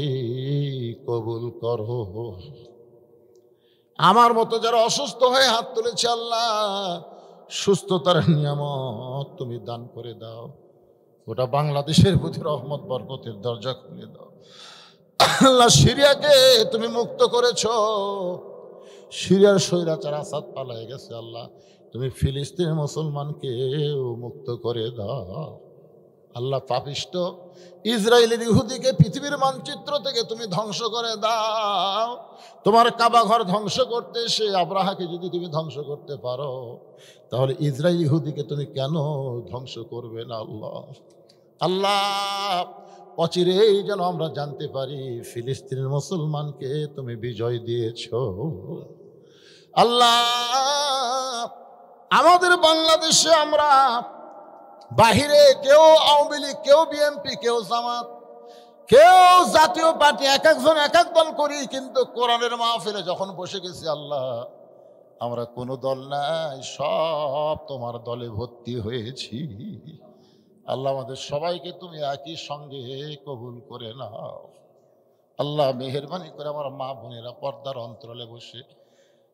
কবুল করো। আমার মতো যারা অসুস্থ হয়ে হাত তুলেছে আল্লাহ, সুস্থতার নিয়ামত তুমি দান করে দাও। গোটা বাংলাদেশের প্রতি রহমত বরকতের দরজা খুলে দাও। আল্লাহ সিরিয়াকে তুমি মুক্ত করেছো, সিরিয়ার স্বৈরাচার আসাদ পালায় গেছে, আল্লাহ তুমি ফিলিস্তিনের মুসলমানকেও মুক্ত করে দাও। আল্লাহ পাপিষ্ট ইসরায়েলের ইহুদিকে পৃথিবীর মানচিত্র থেকে তুমি ধ্বংস করে দাও। তোমার কাবা ঘর ধ্বংস করতে সে আব্রাহাকে যদি তুমি ধ্বংস করতে পারো, তাহলে ইসরায়েল ইহুদিকে তুমি কেন ধ্বংস করবে না? আল্লাহ আল্লাহ অচিরেই যেন আমরা জানতে পারি ফিলিস্তিনের মুসলমানকে তুমি বিজয় দিয়েছ। আল্লাহ আমাদের বাংলাদেশে আমরা বাহিরে কেউ আওয়ামী লীগ, কেউ বিএনপি, কেউ জামাত, কেউ জাতীয় পার্টি, এক একজন এক এক দল করি, কিন্তু কোরআনের মাহফিলে যখন বসে গেছি আল্লাহ, আমরা কোনো দল নাই, সব তোমার দলে ভর্তি হয়েছি। আল্লাহ আমাদের সবাইকে তুমি একই সঙ্গে কবুল করে নাও। আল্লাহ মেহেরবানি করে আমার মা বোনেরা পর্দার অন্তরালে বসে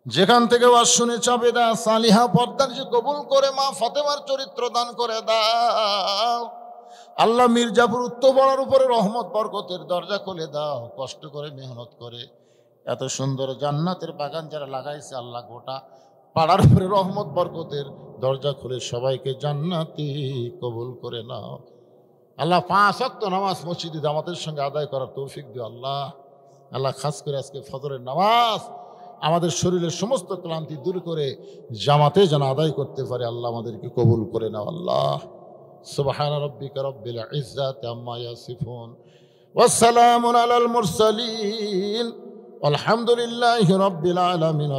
যেখান থেকে ওয়াজ শুনে চাবেদা সালিহা পর্দার যে কবুল করে মা ফাতেমার চরিত্র দান করে দাও। আল্লাহ মির্জাপুর উত্তরপাড়ার উপরে রহমত বরকতের দরজা খুলে দাও। কষ্ট করে মেহনত করে এত সুন্দর জান্নাতের বাগান যারা লাগাইছে আল্লাহ, গোটা পাড়ার উপরে রহমত বরকতের দরজা খুলে সবাইকে জান্নাতি কবুল করে নাও। আল্লাহ 5 ওয়াক্ত নামাজ মসজিদে জামাতের সঙ্গে আদায় করার তৌফিক দিও আল্লাহ। আল্লাহ খাস করে আজকে ফজরের নামাজ আমাদের শরীরের সমস্ত ক্লান্তি দূর করে জামাতে যেন আদায় করতে পারে, আল্লাহ আমাদেরকে কবুল করে নাও। আল্লাহ সুবহান রাব্বিকা রাব্বিল ইজ্জাতি আম্মা ইয়াসিফুন ওয়া সালামুন আলাল মুরসালিন আলহামদুলিল্লাহি রাব্বিল আলামিন।